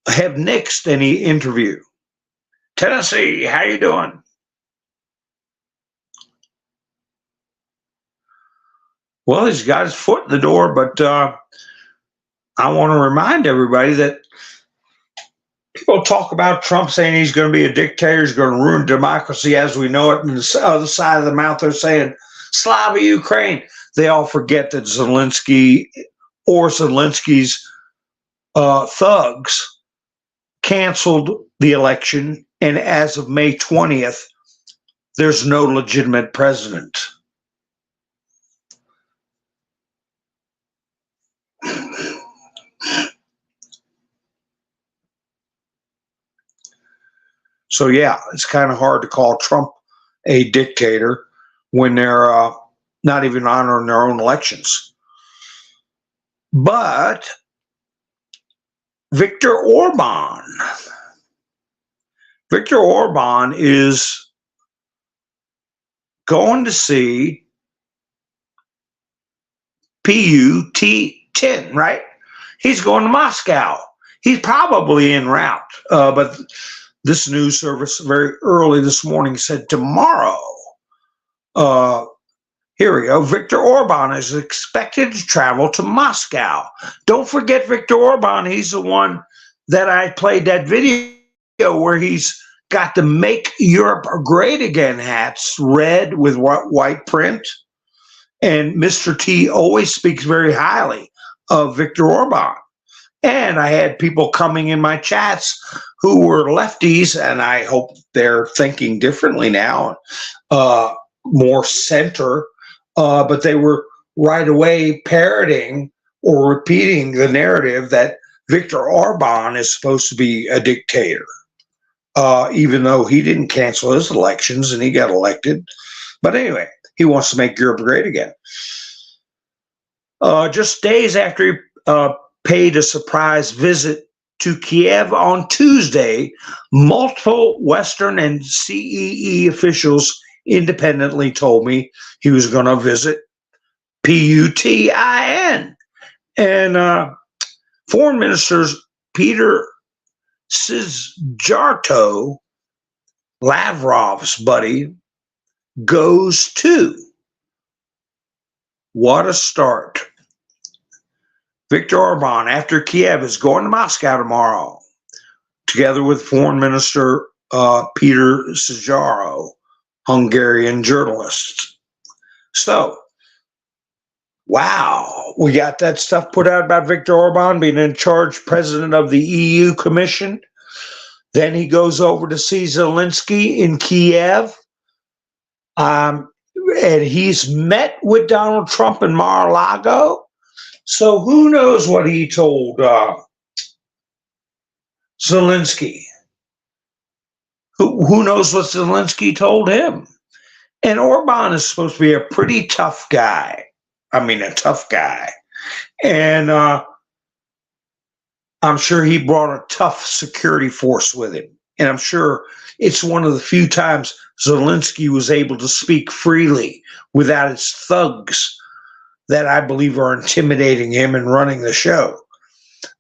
have nixed any interview. Tennessee, how you doing? Well, he's got his foot in the door, but I want to remind everybody that people talk about Trump saying he's going to be a dictator, he's going to ruin democracy as we know it, and the other side of the mouth they're saying, Slava Ukraine. They all forget that Zelensky or Zelensky's thugs canceled the election, and as of May 20th, there's no legitimate president. So yeah, it's kind of hard to call Trump a dictator when they're not even honoring their own elections. But Viktor Orban is going to see PUT-10, right? He's going to Moscow. He's probably en route, but this news service very early this morning said tomorrow. Here we go. Viktor Orban is expected to travel to Moscow. Don't forget Viktor Orban. He's the one that I played that video where he's got the Make Europe Great Again hats, red with white print. And Mr. T always speaks very highly of Viktor Orban. And I had people coming in my chats who were lefties, and I hope they're thinking differently now, more center, but they were right away parroting or repeating the narrative that Viktor Orban is supposed to be a dictator, even though he didn't cancel his elections and he got elected. But anyway, he wants to make Europe great again. Just days after he paid a surprise visit to Kiev on Tuesday, multiple Western and CEE officials independently told me he was going to visit PUTIN. And Foreign Ministers Peter Szijjártó, Lavrov's buddy, goes too. What a start. Viktor Orban, after Kiev, is going to Moscow tomorrow, together with Foreign Minister Peter Szijjártó, Hungarian journalist. So, wow, we got that stuff put out about Viktor Orban being in charge president of the EU Commission. Then he goes over to see Zelensky in Kiev. And he's met with Donald Trump in Mar-a-Lago. So who knows what he told Zelensky? Who knows what Zelensky told him? And Orban is supposed to be a pretty tough guy. I mean, a tough guy. And I'm sure he brought a tough security force with him. And I'm sure it's one of the few times Zelensky was able to speak freely without his thugs that I believe are intimidating him and running the show.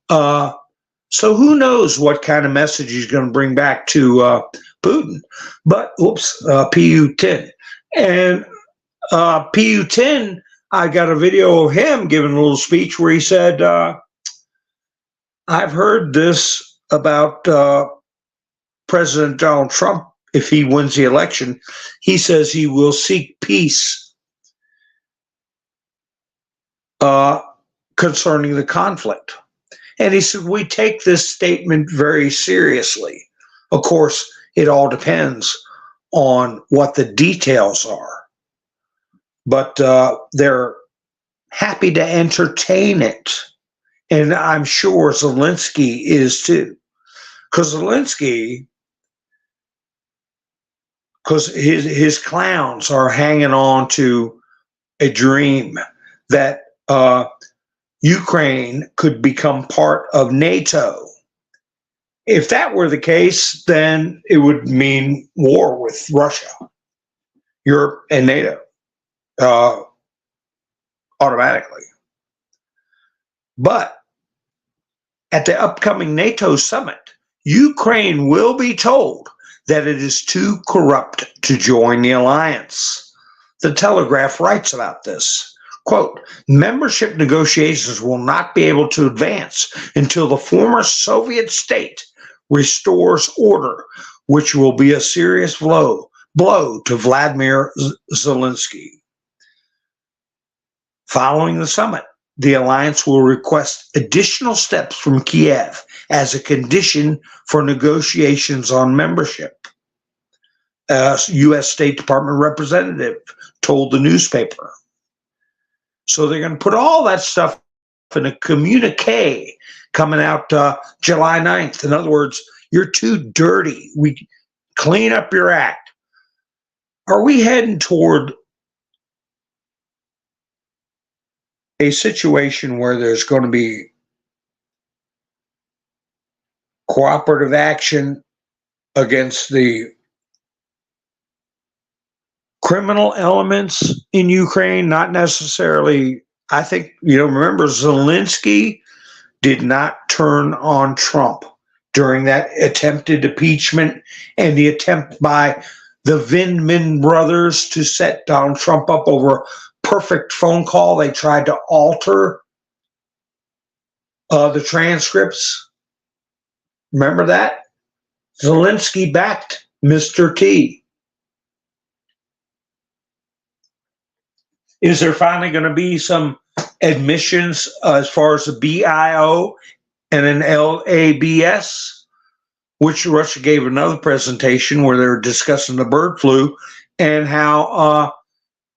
So who knows what kind of message he's going to bring back to Putin. But, PU-10. And PU-10, I got a video of him giving a little speech where he said, I've heard this about President Donald Trump. If he wins the election, he says he will seek peace concerning the conflict. And he said, we take this statement very seriously. Of course, it all depends on what the details are. But they're happy to entertain it. And I'm sure Zelensky is too. Because his clowns are hanging on to a dream that Ukraine could become part of NATO. If that were the case, then it would mean war with Russia, Europe, and NATO automatically. But at the upcoming NATO summit, Ukraine will be told that it is too corrupt to join the alliance. The Telegraph writes about this. Quote, membership negotiations will not be able to advance until the former Soviet state restores order, which will be a serious blow to Vladimir Zelensky. Following the summit, the alliance will request additional steps from Kiev as a condition for negotiations on membership. A U.S. State Department representative told the newspaper. So they're going to put all that stuff in a communique coming out July 9th. In other words, you're too dirty. We clean up your act. Are we heading toward a situation where there's going to be cooperative action against the criminal elements in Ukraine? Not necessarily. I think, remember, Zelensky did not turn on Trump during that attempted impeachment and the attempt by the Vindman brothers to set Donald Trump up over a perfect phone call. They tried to alter the transcripts. Remember that? Zelensky backed Mr. T. Is there finally going to be some admissions as far as the BIO and an LABS, which Russia gave another presentation where they were discussing the bird flu and how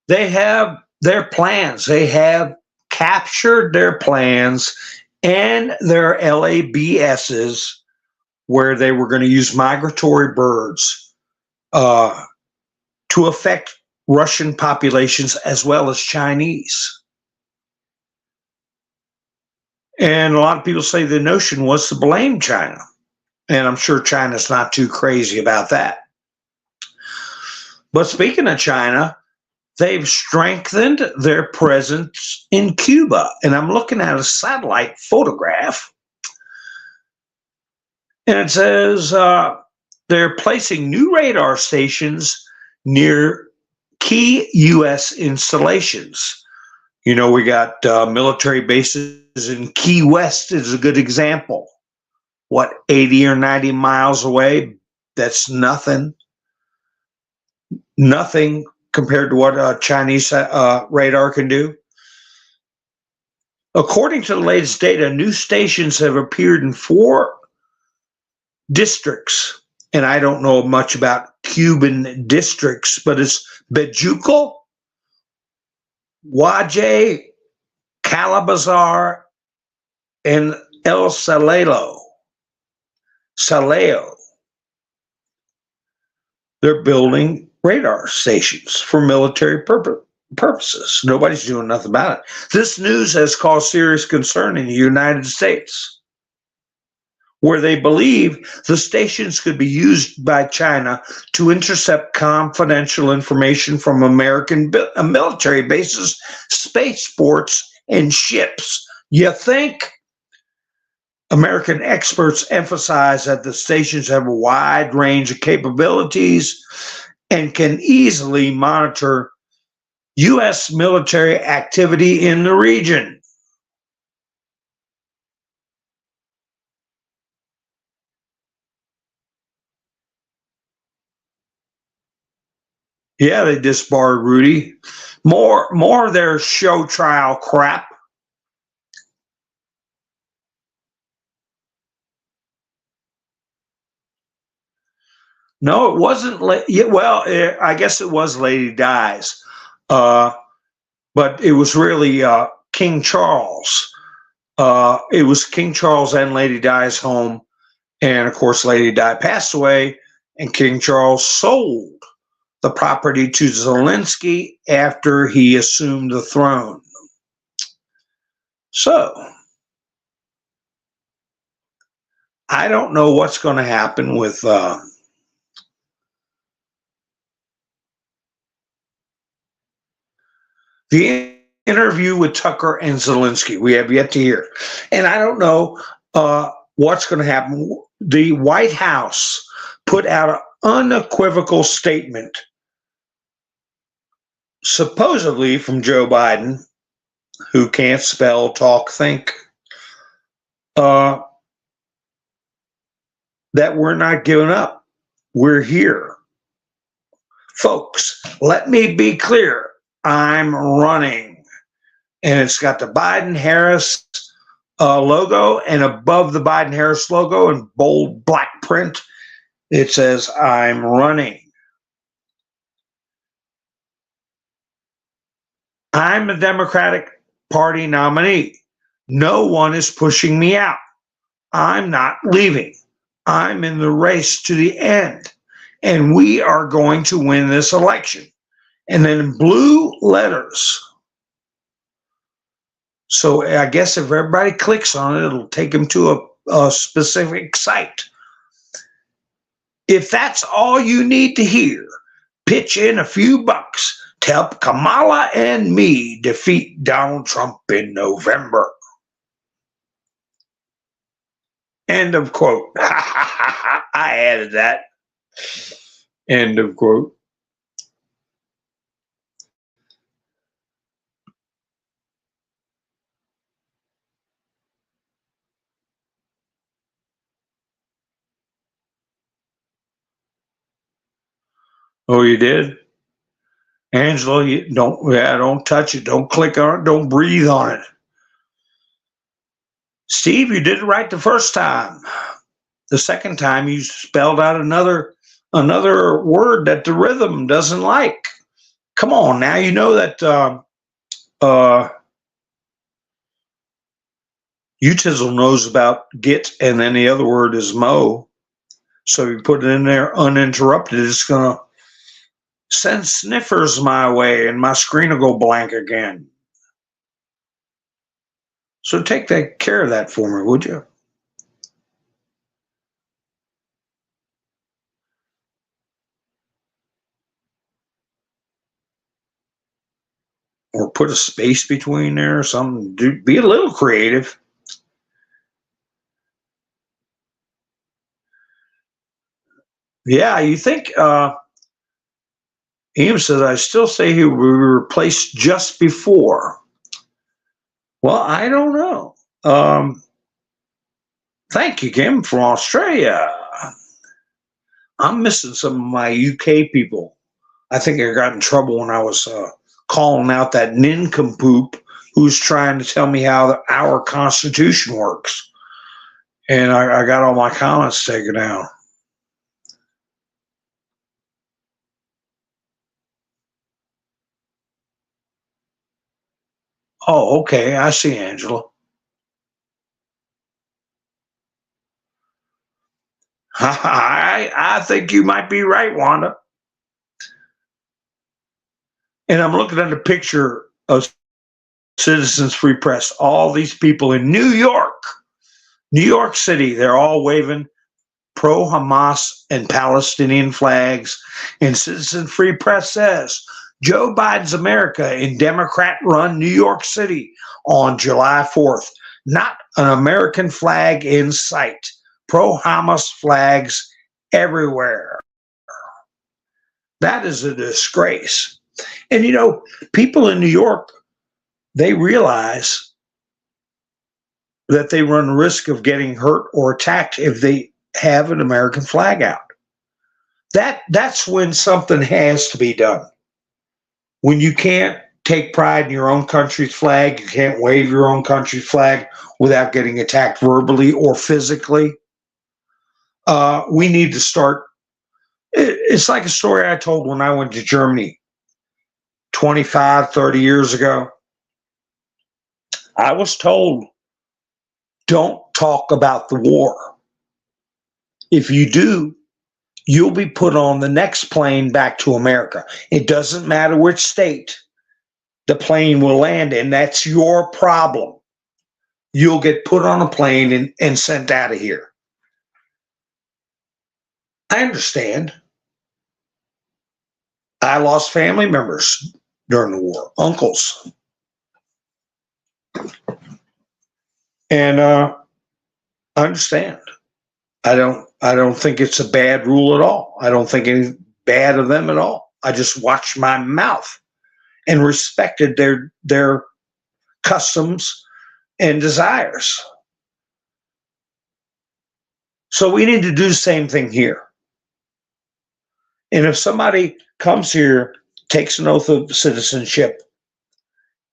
they have their plans. They have captured their plans and their LABSs where they were going to use migratory birds to affect Russian populations as well as Chinese. And a lot of people say the notion was to blame China. And I'm sure China's not too crazy about that. But speaking of China, they've strengthened their presence in Cuba. And I'm looking at a satellite photograph. And it says they're placing new radar stations near key U.S. installations. We got military bases in Key West is a good example. 80 or 90 miles away? That's nothing. Nothing compared to what Chinese radar can do. According to the latest data, new stations have appeared in 4 districts. And I don't know much about Cuban districts, but it's Bejucal, Wajay, Calabazar, and El Saleo. They're building radar stations for military purposes. Nobody's doing nothing about it. This news has caused serious concern in the United States, where they believe the stations could be used by China to intercept confidential information from American military bases, spaceports, and ships. You think? American experts emphasize that the stations have a wide range of capabilities and can easily monitor U.S. military activity in the region. Yeah, they disbarred Rudy. More of their show trial crap. No, it wasn't. Well, I guess it was Lady Di's, but it was really King Charles. It was King Charles and Lady Di's home. And of course, Lady Di passed away, and King Charles sold the property to Zelensky after he assumed the throne. So, I don't know what's going to happen with the interview with Tucker and Zelensky. We have yet to hear. And I don't know what's going to happen. The White House put out an unequivocal statement, supposedly from Joe Biden, who can't spell, talk, think, that we're not giving up. We're here. Folks, let me be clear. I'm running. And it's got the Biden-Harris logo, and above the Biden-Harris logo in bold black print, it says, I'm running. I'm a Democratic Party nominee. No one is pushing me out. I'm not leaving. I'm in the race to the end, and we are going to win this election. And then in blue letters. So I guess if everybody clicks on it, it'll take them to a specific site. If that's all you need to hear, pitch in a few bucks to help Kamala and me defeat Donald Trump in November. End of quote. I added that. End of quote. Oh, you did? Angela, you don't touch it. Don't click on it. Don't breathe on it. Steve, you did it right the first time. The second time, you spelled out another word that the rhythm doesn't like. Come on, now you know that Utizzle knows about get, and then the other word is mo. So you put it in there uninterrupted, it's going to send sniffers my way, and my screen will go blank again. So take care of that for me, would you? Or put a space between there or something. Be a little creative. Yeah, you think Ian says, I still say he will be replaced just before. Well, I don't know. Thank you, Kim, from Australia. I'm missing some of my UK people. I think I got in trouble when I was calling out that nincompoop who's trying to tell me how our Constitution works. And I got all my comments taken down. Oh, okay. I see, Angela. I think you might be right, Wanda. And I'm looking at a picture of Citizens Free Press. All these people in New York City, they're all waving pro-Hamas and Palestinian flags. And Citizen Free Press says, Joe Biden's America in Democrat-run New York City on July 4th. Not an American flag in sight. Pro-Hamas flags everywhere. That is a disgrace. And, you know, people in New York, they realize that they run the risk of getting hurt or attacked if they have an American flag out. That's when something has to be done. When you can't take pride in your own country's flag, you can't wave your own country's flag without getting attacked verbally or physically. We need to start. It's like a story I told when I went to Germany 25, 30 years ago. I was told, don't talk about the war. If you do, you'll be put on the next plane back to America. It doesn't matter which state the plane will land in. That's your problem. You'll get put on a plane and sent out of here. I understand. I lost family members during the war, uncles. And I understand. I don't think it's a bad rule at all. I don't think any bad of them at all. I just watched my mouth and respected their customs and desires. So we need to do the same thing here. And if somebody comes here, takes an oath of citizenship,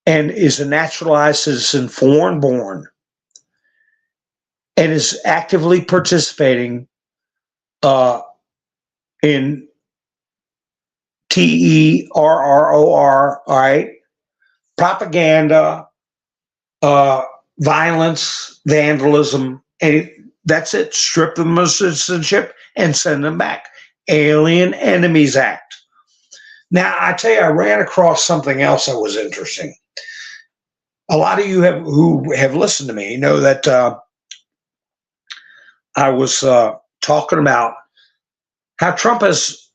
and is a naturalized citizen, foreign born, and is actively participating in terror, all right, propaganda, violence, vandalism, and that's it. Strip them of citizenship and send them back. Alien Enemies Act. Now, I tell you, I ran across something else that was interesting. A lot of you who have listened to me know that I was talking about how Trump has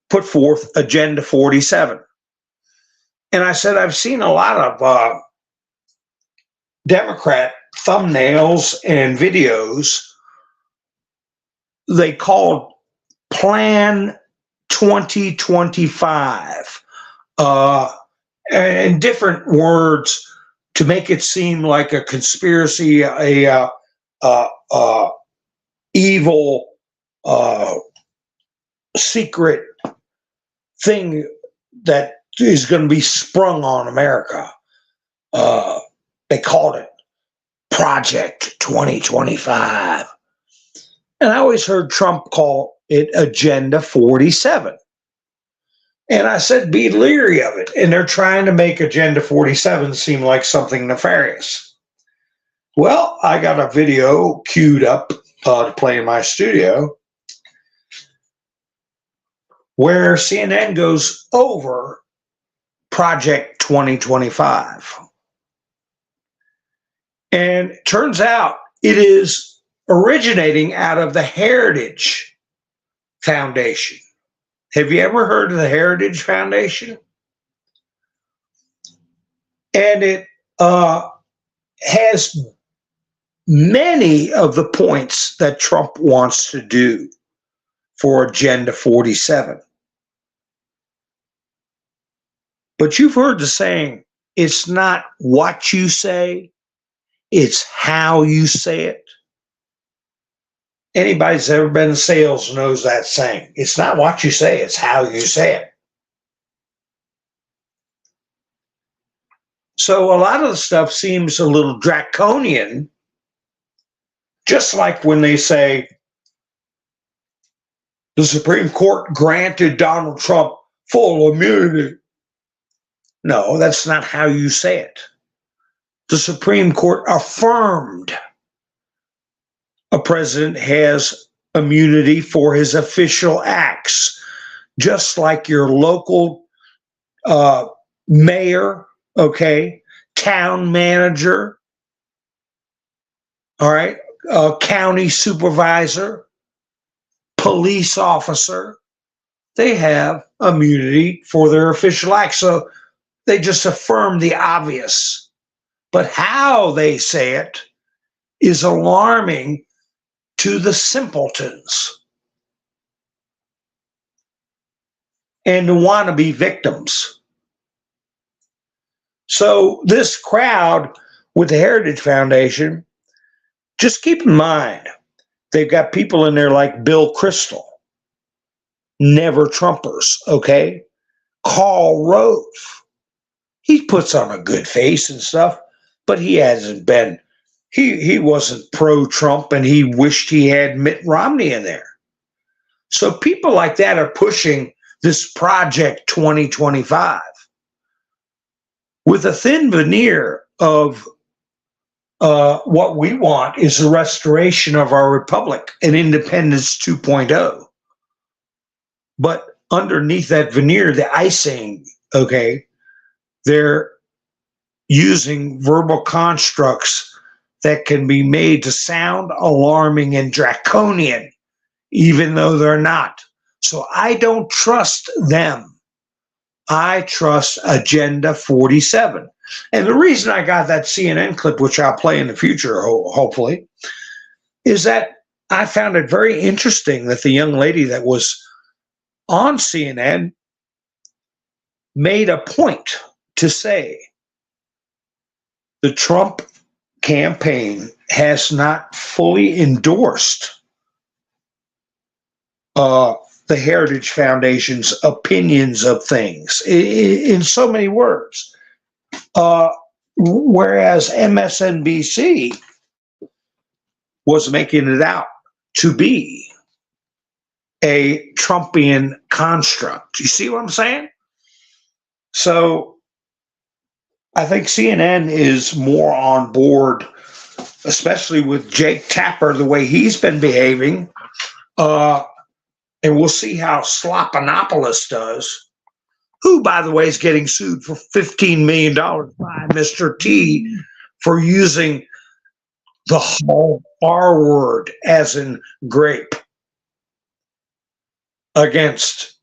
put forth Agenda 47. And I said, I've seen a lot of Democrat thumbnails and videos they called Plan 2025, and different words to make it seem like a conspiracy, evil, secret thing that is going to be sprung on America. They called it Project 2025. And I always heard Trump call it Agenda 47. And I said, be leery of it. And they're trying to make Agenda 47 seem like something nefarious. Well, I got a video queued up to play in my studio where CNN goes over Project 2025. And it turns out it is originating out of the Heritage Foundation. Have you ever heard of the Heritage Foundation? And it has many of the points that Trump wants to do for Agenda 47. But you've heard the saying, it's not what you say, it's how you say it. Anybody that's ever been in sales knows that saying. It's not what you say, it's how you say it. So a lot of the stuff seems a little draconian, just like when they say the Supreme Court granted Donald Trump full immunity. No, that's not how you say it. The Supreme Court affirmed a president has immunity for his official acts, just like your local mayor, okay, town manager, all right, county supervisor, police officer. They have immunity for their official acts. So they just affirm the obvious. But how they say it is alarming to the simpletons and the wannabe victims. So this crowd with the Heritage Foundation, just keep in mind, they've got people in there like Bill Kristol, never Trumpers, okay? Karl Rove. He puts on a good face and stuff, but he hasn't been, he wasn't pro-Trump, and he wished he had Mitt Romney in there. So people like that are pushing this Project 2025 with a thin veneer of what we want is the restoration of our republic and independence 2.0. But underneath that veneer, the icing, okay, they're using verbal constructs that can be made to sound alarming and draconian, even though they're not. So I don't trust them. I trust Agenda 47. And the reason I got that CNN clip, which I'll play in the future, hopefully, is that I found it very interesting that the young lady that was on CNN made a point to say the Trump campaign has not fully endorsed the Heritage Foundation's opinions of things in so many words. Whereas MSNBC was making it out to be a Trumpian construct. You see what I'm saying? So I think CNN is more on board, especially with Jake Tapper, the way he's been behaving. And we'll see how Slopinopoulos does, who, by the way, is getting sued for $15 million by Mr. T for using the whole R word, as in grape, against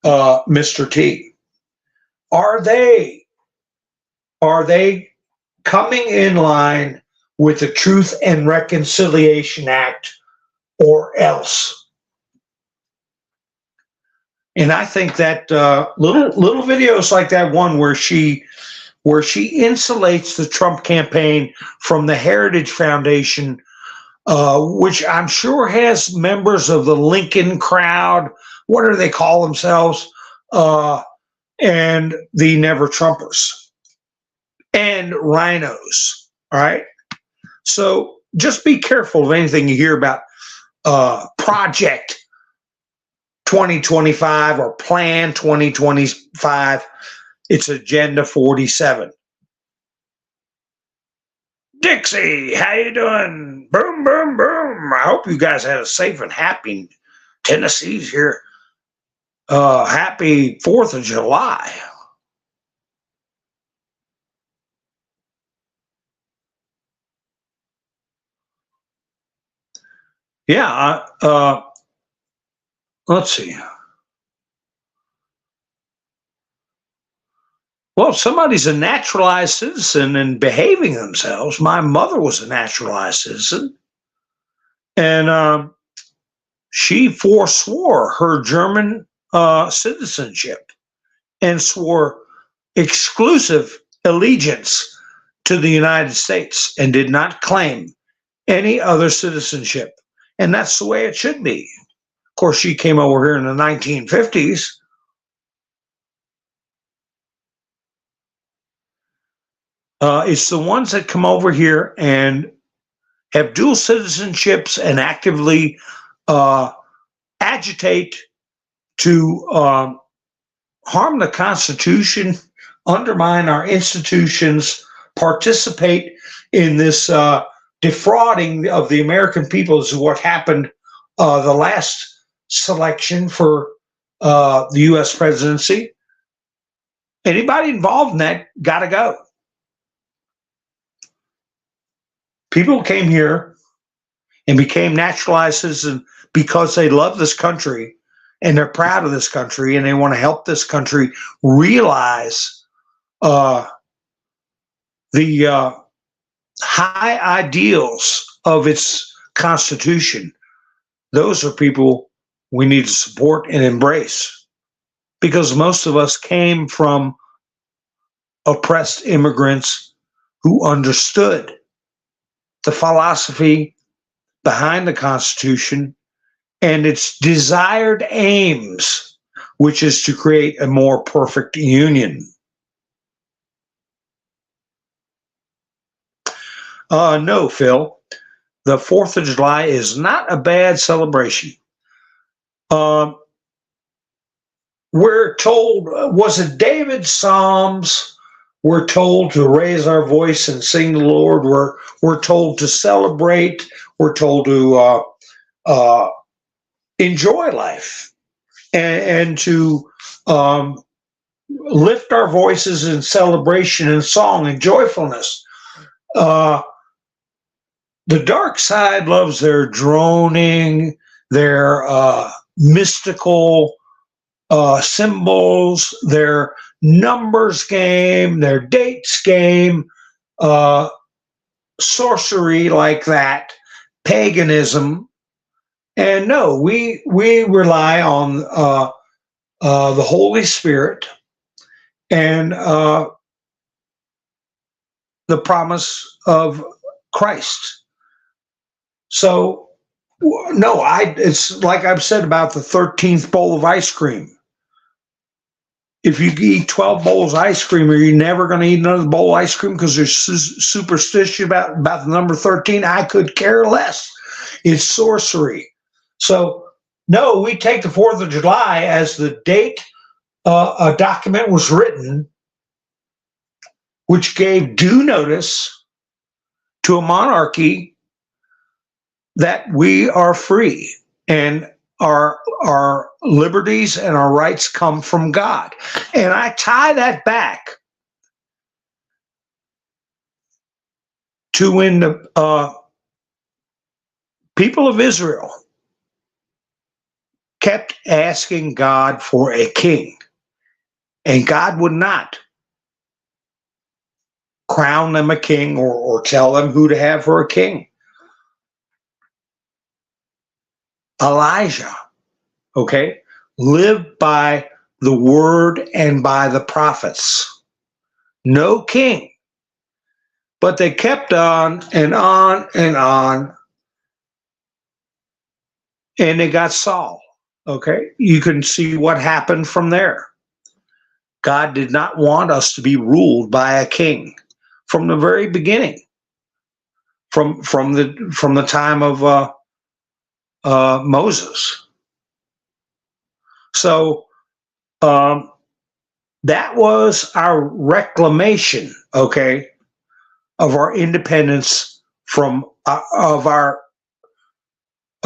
Mr. T. Are they coming in line with the Truth and Reconciliation Act, or else? And I think that little videos like that one where she insulates the Trump campaign from the Heritage Foundation, which I'm sure has members of the Lincoln crowd. What do they call themselves? And the Never Trumpers and rhinos. All right. So just be careful of anything you hear about Project 2025 or Plan 2025. It's Agenda 47. Dixie, how you doing? Boom, boom, boom. I hope you guys had a safe and happy Tennessee's here. Happy 4th of July. Yeah, let's see. Well, if somebody's a naturalized citizen and behaving themselves, my mother was a naturalized citizen, and she forswore her German citizenship and swore exclusive allegiance to the United States and did not claim any other citizenship. And that's the way it should be. Of course, she came over here in the 1950s. It's the ones that come over here and have dual citizenships and actively agitate to harm the Constitution, undermine our institutions, participate in this defrauding of the American people is what happened the last selection for the U.S. presidency. Anybody involved in that got to go. People came here and became naturalized citizens because they love this country and they're proud of this country and they want to help this country realize the high ideals of its Constitution. Those are people we need to support and embrace, because most of us came from oppressed immigrants who understood the philosophy behind the Constitution and its desired aims, which is to create a more perfect union. No, Phil, the 4th of July is not a bad celebration. We're told, was it David Psalms We're told to raise our voice and sing the Lord. We're told to celebrate. We're told to enjoy life and to lift our voices in celebration and song and joyfulness. The dark side loves their droning, their mystical symbols, their numbers game, their dates game, sorcery like that, paganism. And no, we rely on the Holy Spirit and the promise of Christ. So no, it's like I've said about the 13th bowl of ice cream. If you eat 12 bowls of ice cream, are you never going to eat another bowl of ice cream because you're superstitious about the number 13? I could care less. It's sorcery. So, no, we take the 4th of July as the date a document was written, which gave due notice to a monarchy that we are free and our liberties and our rights come from God. And I tie that back to when the people of Israel kept asking God for a king, and God would not crown them a king or tell them who to have for a king. Elijah, okay, lived by the word and by the prophets. No king. But they kept on and on and on, and they got Saul, okay? You can see what happened from there. God did not want us to be ruled by a king from the very beginning, from the time of Moses. So that was our reclamation, okay, of our independence from of our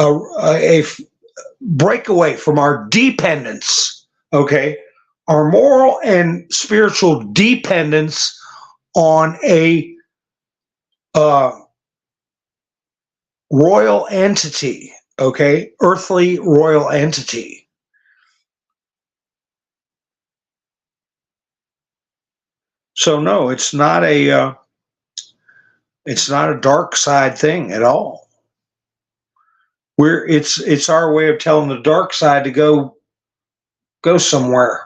a breakaway from our dependence, okay, our moral and spiritual dependence on a royal entity, okay, earthly royal entity. So no, it's not a dark side thing at all. It's our way of telling the dark side to go somewhere.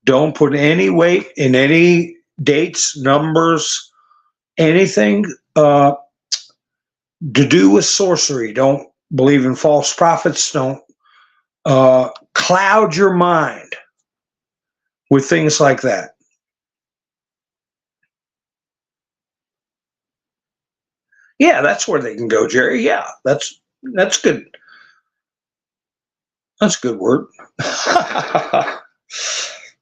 Don't put any weight in any dates, numbers, anything to do with sorcery. Don't believe in false prophets. Don't cloud your mind with things like that. Yeah, that's where they can go, Jerry. Yeah, that's good. That's a good word.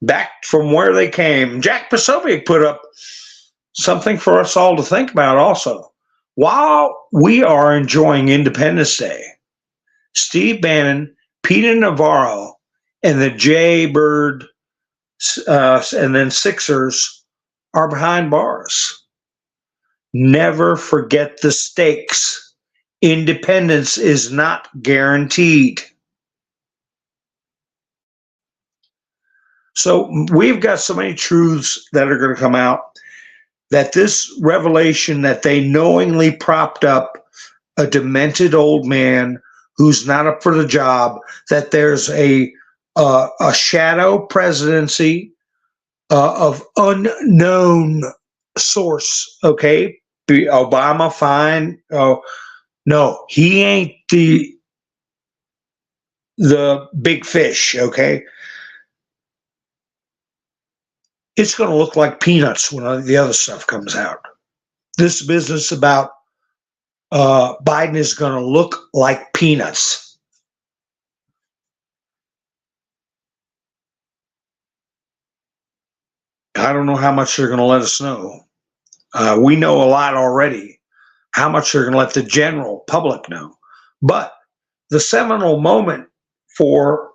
Back from where they came. Jack Posobiec put up something for us all to think about also. While we are enjoying Independence Day, Steve Bannon, Peter Navarro, and the Jaybird and then Sixers are behind bars. Never forget the stakes. Independence is not guaranteed. So we've got so many truths that are going to come out that this revelation that they knowingly propped up a demented old man who's not up for the job, that there's a shadow presidency of unknown source, okay? Obama, fine. Oh, no, he ain't the big fish, okay? It's going to look like peanuts when the other stuff comes out. This business about Biden is going to look like peanuts. I don't know how much they're going to let us know. We know a lot already. How much they're going to let the general public know. But the seminal moment for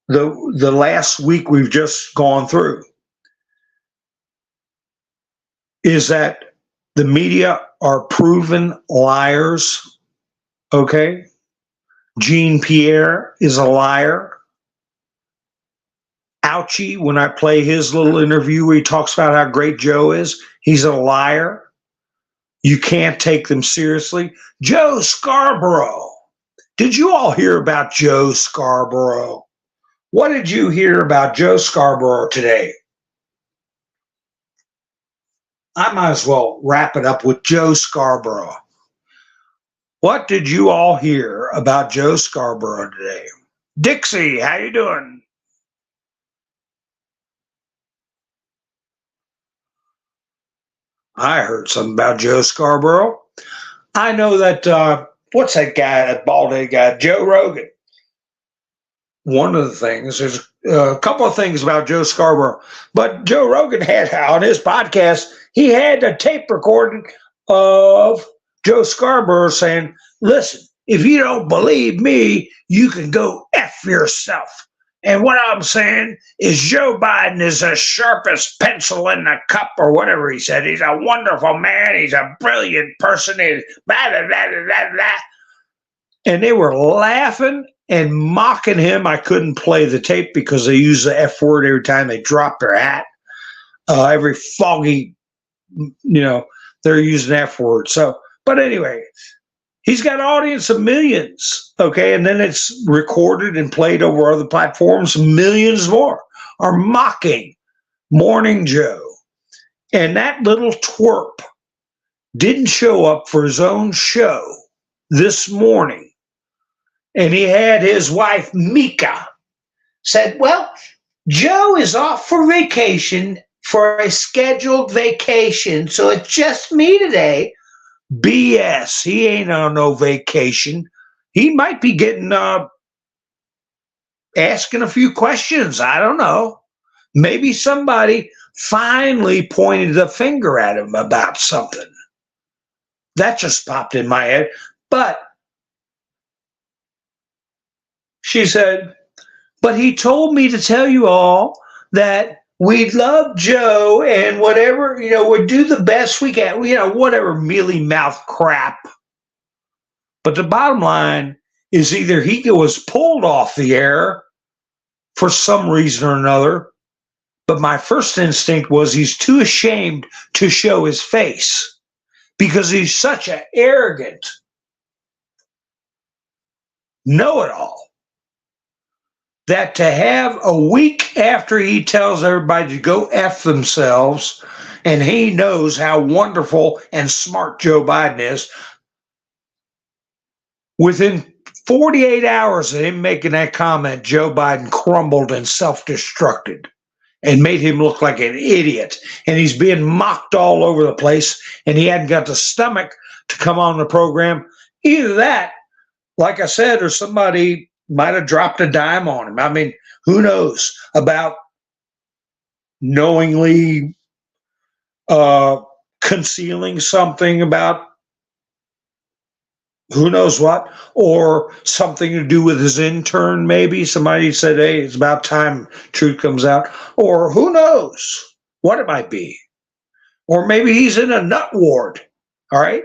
the last week we've just gone through is that the media are proven liars. Okay? Jean Pierre is a liar. Ouchie, when I play his little interview where he talks about how great Joe is, he's a liar. You can't take them seriously. Joe Scarborough. Did you all hear about Joe Scarborough? What did you hear about Joe Scarborough today? I might as well wrap it up with Joe Scarborough. What did you all hear about Joe Scarborough today? Dixie, how you doing? I heard something about Joe Scarborough. I know that, what's that guy, that bald-headed guy, Joe Rogan. One of the things, there's a couple of things about Joe Scarborough, but Joe Rogan had on his podcast, he had a tape recording of Joe Scarborough saying, listen, if you don't believe me, you can go F yourself. And what I'm saying is Joe Biden is the sharpest pencil in the cup, or whatever he said. He's a wonderful man. He's a brilliant person. He's blah, blah, blah, blah, blah. And they were laughing and mocking him. I couldn't play the tape because they use the F word every time they drop their hat. Every foggy, they're using the F word. So, but anyway, he's got an audience of millions, okay? And then it's recorded and played over other platforms. Millions more are mocking Morning Joe. And that little twerp didn't show up for his own show this morning. And he had his wife, Mika, said, well, Joe is off for vacation, for a scheduled vacation, so it's just me today. BS. He ain't on no vacation. He might be getting asking a few questions. I don't know. Maybe somebody finally pointed the finger at him about something. That just popped in my head. But she said, but he told me to tell you all that we love Joe and whatever, we do the best we can, whatever mealy mouth crap. But the bottom line is either he was pulled off the air for some reason or another, but my first instinct was he's too ashamed to show his face because he's such an arrogant know-it-all. That to have a week after he tells everybody to go F themselves, and he knows how wonderful and smart Joe Biden is, within 48 hours of him making that comment, Joe Biden crumbled and self-destructed and made him look like an idiot. And he's being mocked all over the place, and he hadn't got the stomach to come on the program. Either that, like I said, or somebody might have dropped a dime on him. I mean, who knows about knowingly concealing something about who knows what, or something to do with his intern, maybe. Somebody said, hey, it's about time truth comes out. Or who knows what it might be. Or maybe he's in a nut ward, all right?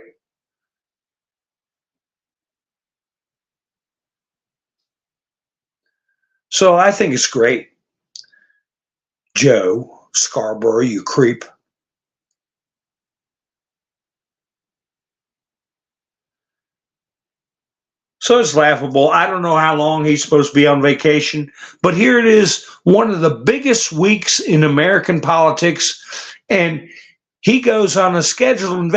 So I think it's great. Joe Scarborough, you creep. So it's laughable. I don't know how long he's supposed to be on vacation, but here it is, one of the biggest weeks in American politics, and he goes on a scheduled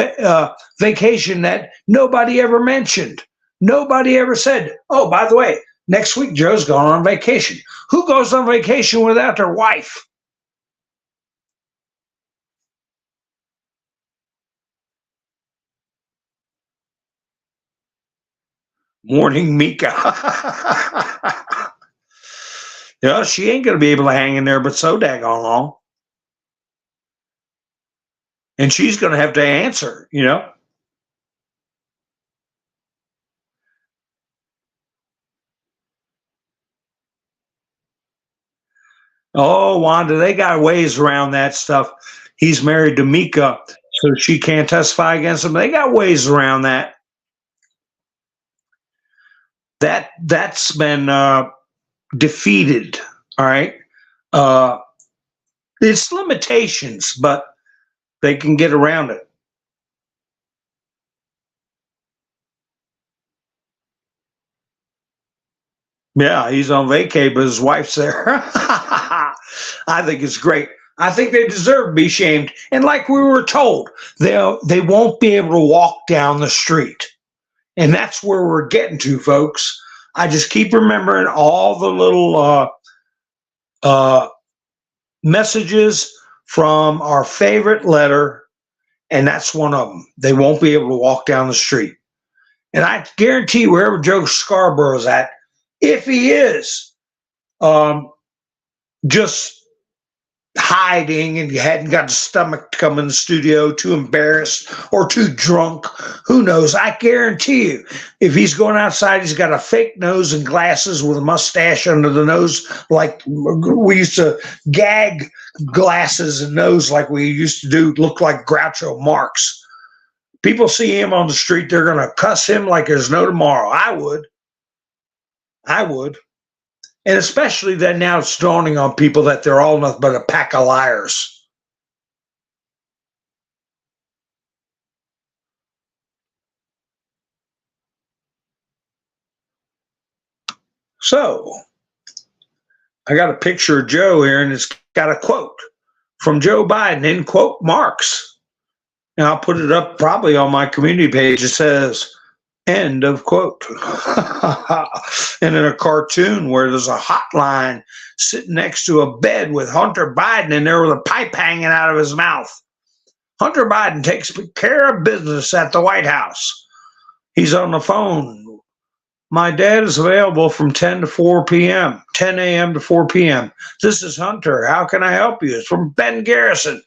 vacation that nobody ever mentioned. Nobody ever said, oh, by the way, next week Joe's going on vacation. Who goes on vacation without their wife? Morning, Mika. She ain't going to be able to hang in there but so daggone long. and she's going to have to answer, you know. Oh, Wanda, they got ways around that stuff. He's married to Mika, so she can't testify against him. They got ways around that. That's been defeated. All right. Uh, it's limitations, but they can get around it. Yeah, he's on vacay, but his wife's there. I think it's great. I think they deserve to be shamed. And like we were told, they won't be able to walk down the street. And that's where we're getting to, folks. I just keep remembering all the little uh, messages from our favorite letter, and that's one of them. They won't be able to walk down the street. And I guarantee wherever Joe Scarborough's at, if he is just hiding and you hadn't got the stomach to come in the studio, too embarrassed or too drunk, who knows? I guarantee you, if he's going outside, he's got a fake nose and glasses with a mustache under the nose, like we used to gag glasses and nose like we used to do, look like Groucho Marx. People see him on the street, they're going to cuss him like there's no tomorrow. I would. And especially that now it's dawning on people that they're all nothing but a pack of liars. So, I got a picture of Joe here, and it's got a quote from Joe Biden in quote marks. And I'll put it up probably on my community page. It says, end of quote. And in a cartoon where there's a hotline sitting next to a bed with Hunter Biden in there with a pipe hanging out of his mouth. Hunter Biden takes care of business at the White House. He's on the phone. My dad is available from 10 to 4 p.m., 10 a.m. to 4 p.m. This is Hunter. How can I help you? It's from Ben Garrison.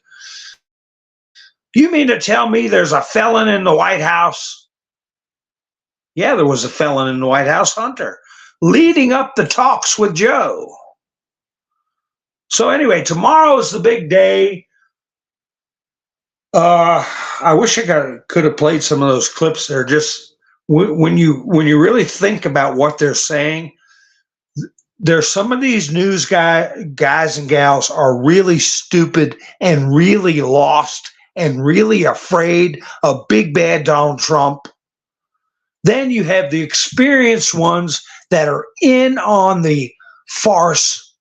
You mean to tell me there's a felon in the White House? Yeah, there was a felon in the White House, Hunter, leading up the talks with Joe. So anyway, tomorrow is the big day. I wish I could have played some of those clips there. Just when you really think about what they're saying, there's some of these news guys and gals are really stupid and really lost and really afraid of big bad Donald Trump. Then you have the experienced ones that are in on the farce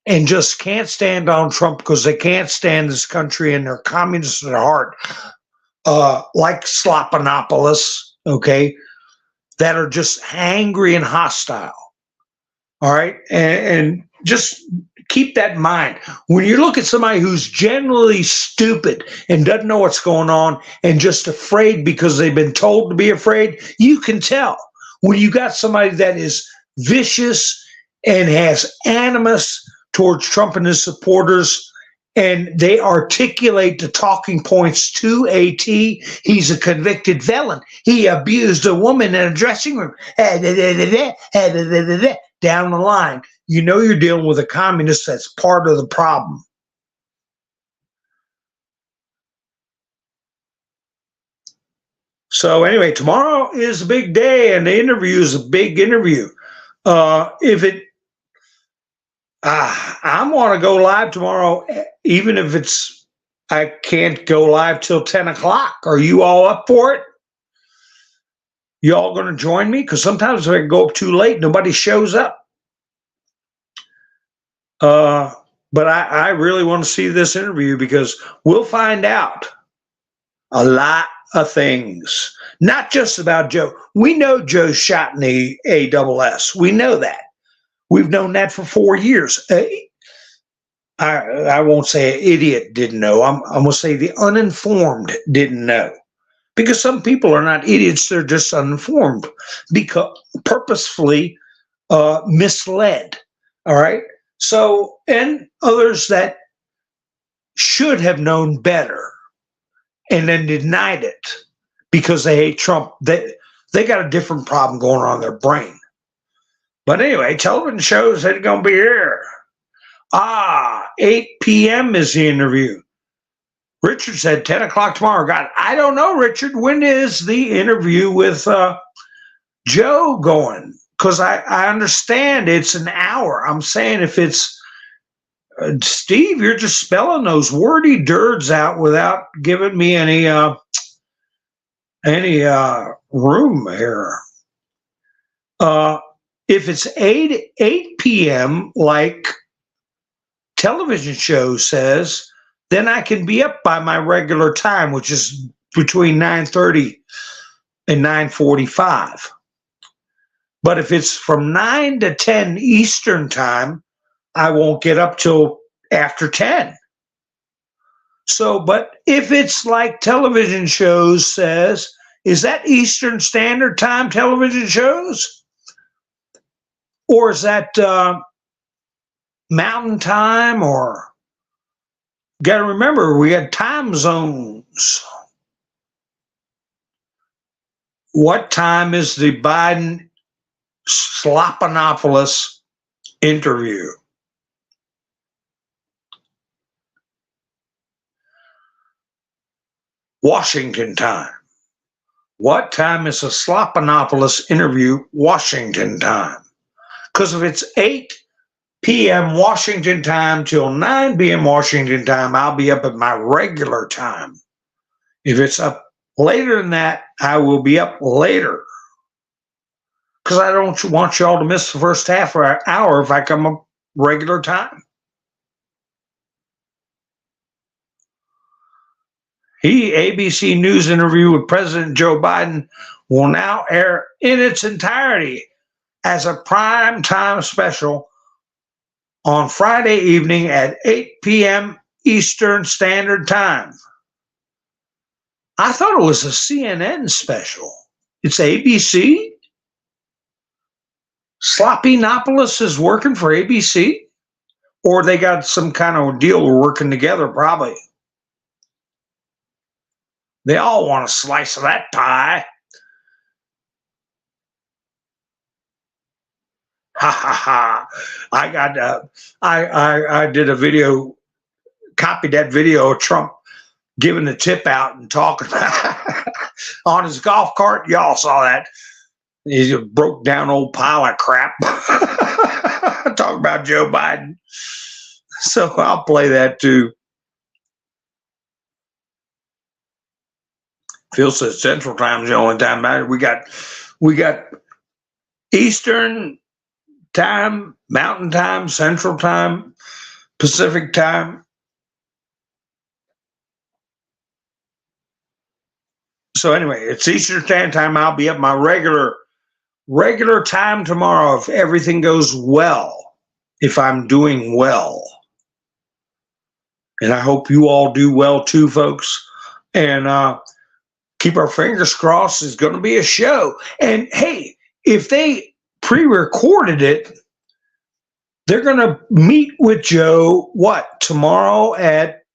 and just can't stand Donald Trump because they can't stand this country and they're communists at heart, like Slopinopoulos, okay, that are just angry and hostile. All right. And just keep that in mind. When you look at somebody who's generally stupid and doesn't know what's going on and just afraid because they've been told to be afraid, you can tell. When you got somebody that is vicious and has animus towards Trump and his supporters, and they articulate the talking points to a T, he's a convicted felon. He abused a woman in a dressing room. Down the line, you know you're dealing with a communist that's part of the problem. So anyway, tomorrow is a big day, and the interview is a big interview. I'm want to go live tomorrow, even if I can't go live till 10 o'clock. Are you all up for it? You all going to join me? Because sometimes if I go up too late, nobody shows up. But I really want to see this interview because we'll find out a lot of things, not just about Joe. We know Joe shot in the ASS. We know that. We've known that for 4 years. I won't say an idiot didn't know. I'm going to say the uninformed didn't know. Because some people are not idiots, they're just uninformed, because purposefully misled. All right. So, and others that should have known better. and then denied it because they hate Trump. They got a different problem going on in their brain. But anyway, television shows ain't going to be here. 8 p.m. is the interview. Richard said 10 o'clock tomorrow. God, I don't know, Richard. When is the interview with Joe going? Because I understand it's an hour. I'm saying if it's Steve, you're just spelling those wordy dirds out without giving me any room here. If it's 8 p.m. like television show says, then I can be up by my regular time, which is between 9:30 and 9:45. But if it's from 9 to 10 Eastern time, I won't get up till after 10. So, but if it's like television shows says, is that Eastern Standard Time television shows? Or is that Mountain Time? Or got to remember, we had time zones. What time is the Biden Slopanopoulos interview? Washington time. What time is the Slopanopoulos interview? Washington time. Because if it's 8 p.m. Washington time till 9 p.m. Washington time, I'll be up at my regular time. If it's up later than that, I will be up later. Because I don't want y'all to miss the first half hour if I come up regular time. ABC News interview with President Joe Biden will now air in its entirety as a prime time special on Friday evening at 8 p.m. Eastern Standard Time. I thought it was a CNN special. It's ABC? Sloppinopoulos is working for ABC? Or they got some kind of deal we're working together, probably. They all want a slice of that pie. Ha ha ha. I did a video, copied that video of Trump giving the tip out and talking on his golf cart. Y'all saw that. He's a broke down old pile of crap. Talking about Joe Biden. So I'll play that too. Phil says Central Time is the only time matter. We got Eastern Time, Mountain Time, Central Time, Pacific Time. So anyway, it's Eastern Standard Time. I'll be at my regular time tomorrow if everything goes well, if I'm doing well. And I hope you all do well too, folks. And keep our fingers crossed. It's going to be a show. And hey, if they pre-recorded it, they're going to meet with Joe, tomorrow at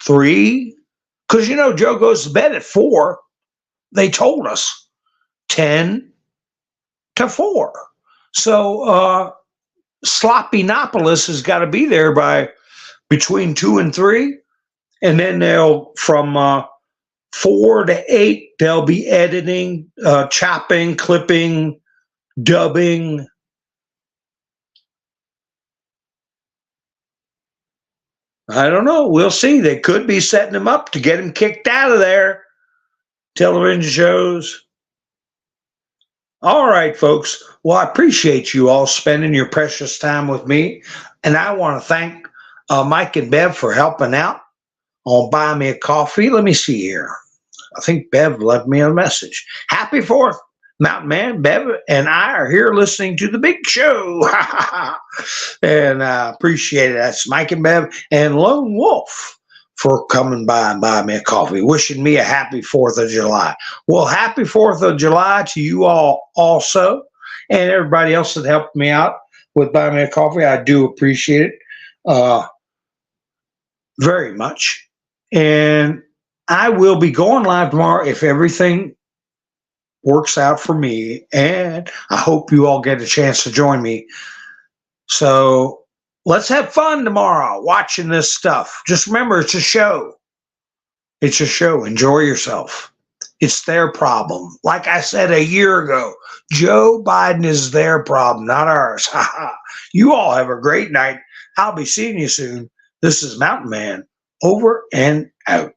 3? Because, Joe goes to bed at 4. They told us 10 to 4. So Sloppinopoulos has got to be there by between 2 and 3. And then they'll, from 4 to 8, they'll be editing, chopping, clipping, dubbing. I don't know. We'll see. They could be setting him up to get him kicked out of there. Television shows. All right, folks. Well, I appreciate you all spending your precious time with me. And I want to thank Mike and Bev for helping out on Buy Me a Coffee. Let me see here. I think Bev left me a message. Happy 4th, Mountain Man. Bev and I are here listening to the big show. And I appreciate it. That's Mike and Bev and Lone Wolf for coming by and buying me a coffee, wishing me a happy 4th of July. Well, happy 4th of July to you all also, and everybody else that helped me out with buying me a coffee. I do appreciate it very much. And I will be going live tomorrow if everything works out for me, and I hope you all get a chance to join me. So let's have fun tomorrow watching this stuff. Just remember, it's a show. It's a show. Enjoy yourself. It's their problem. Like I said a year ago, Joe Biden is their problem, not ours. You all have a great night. I'll be seeing you soon. This is Mountain Man, over and out.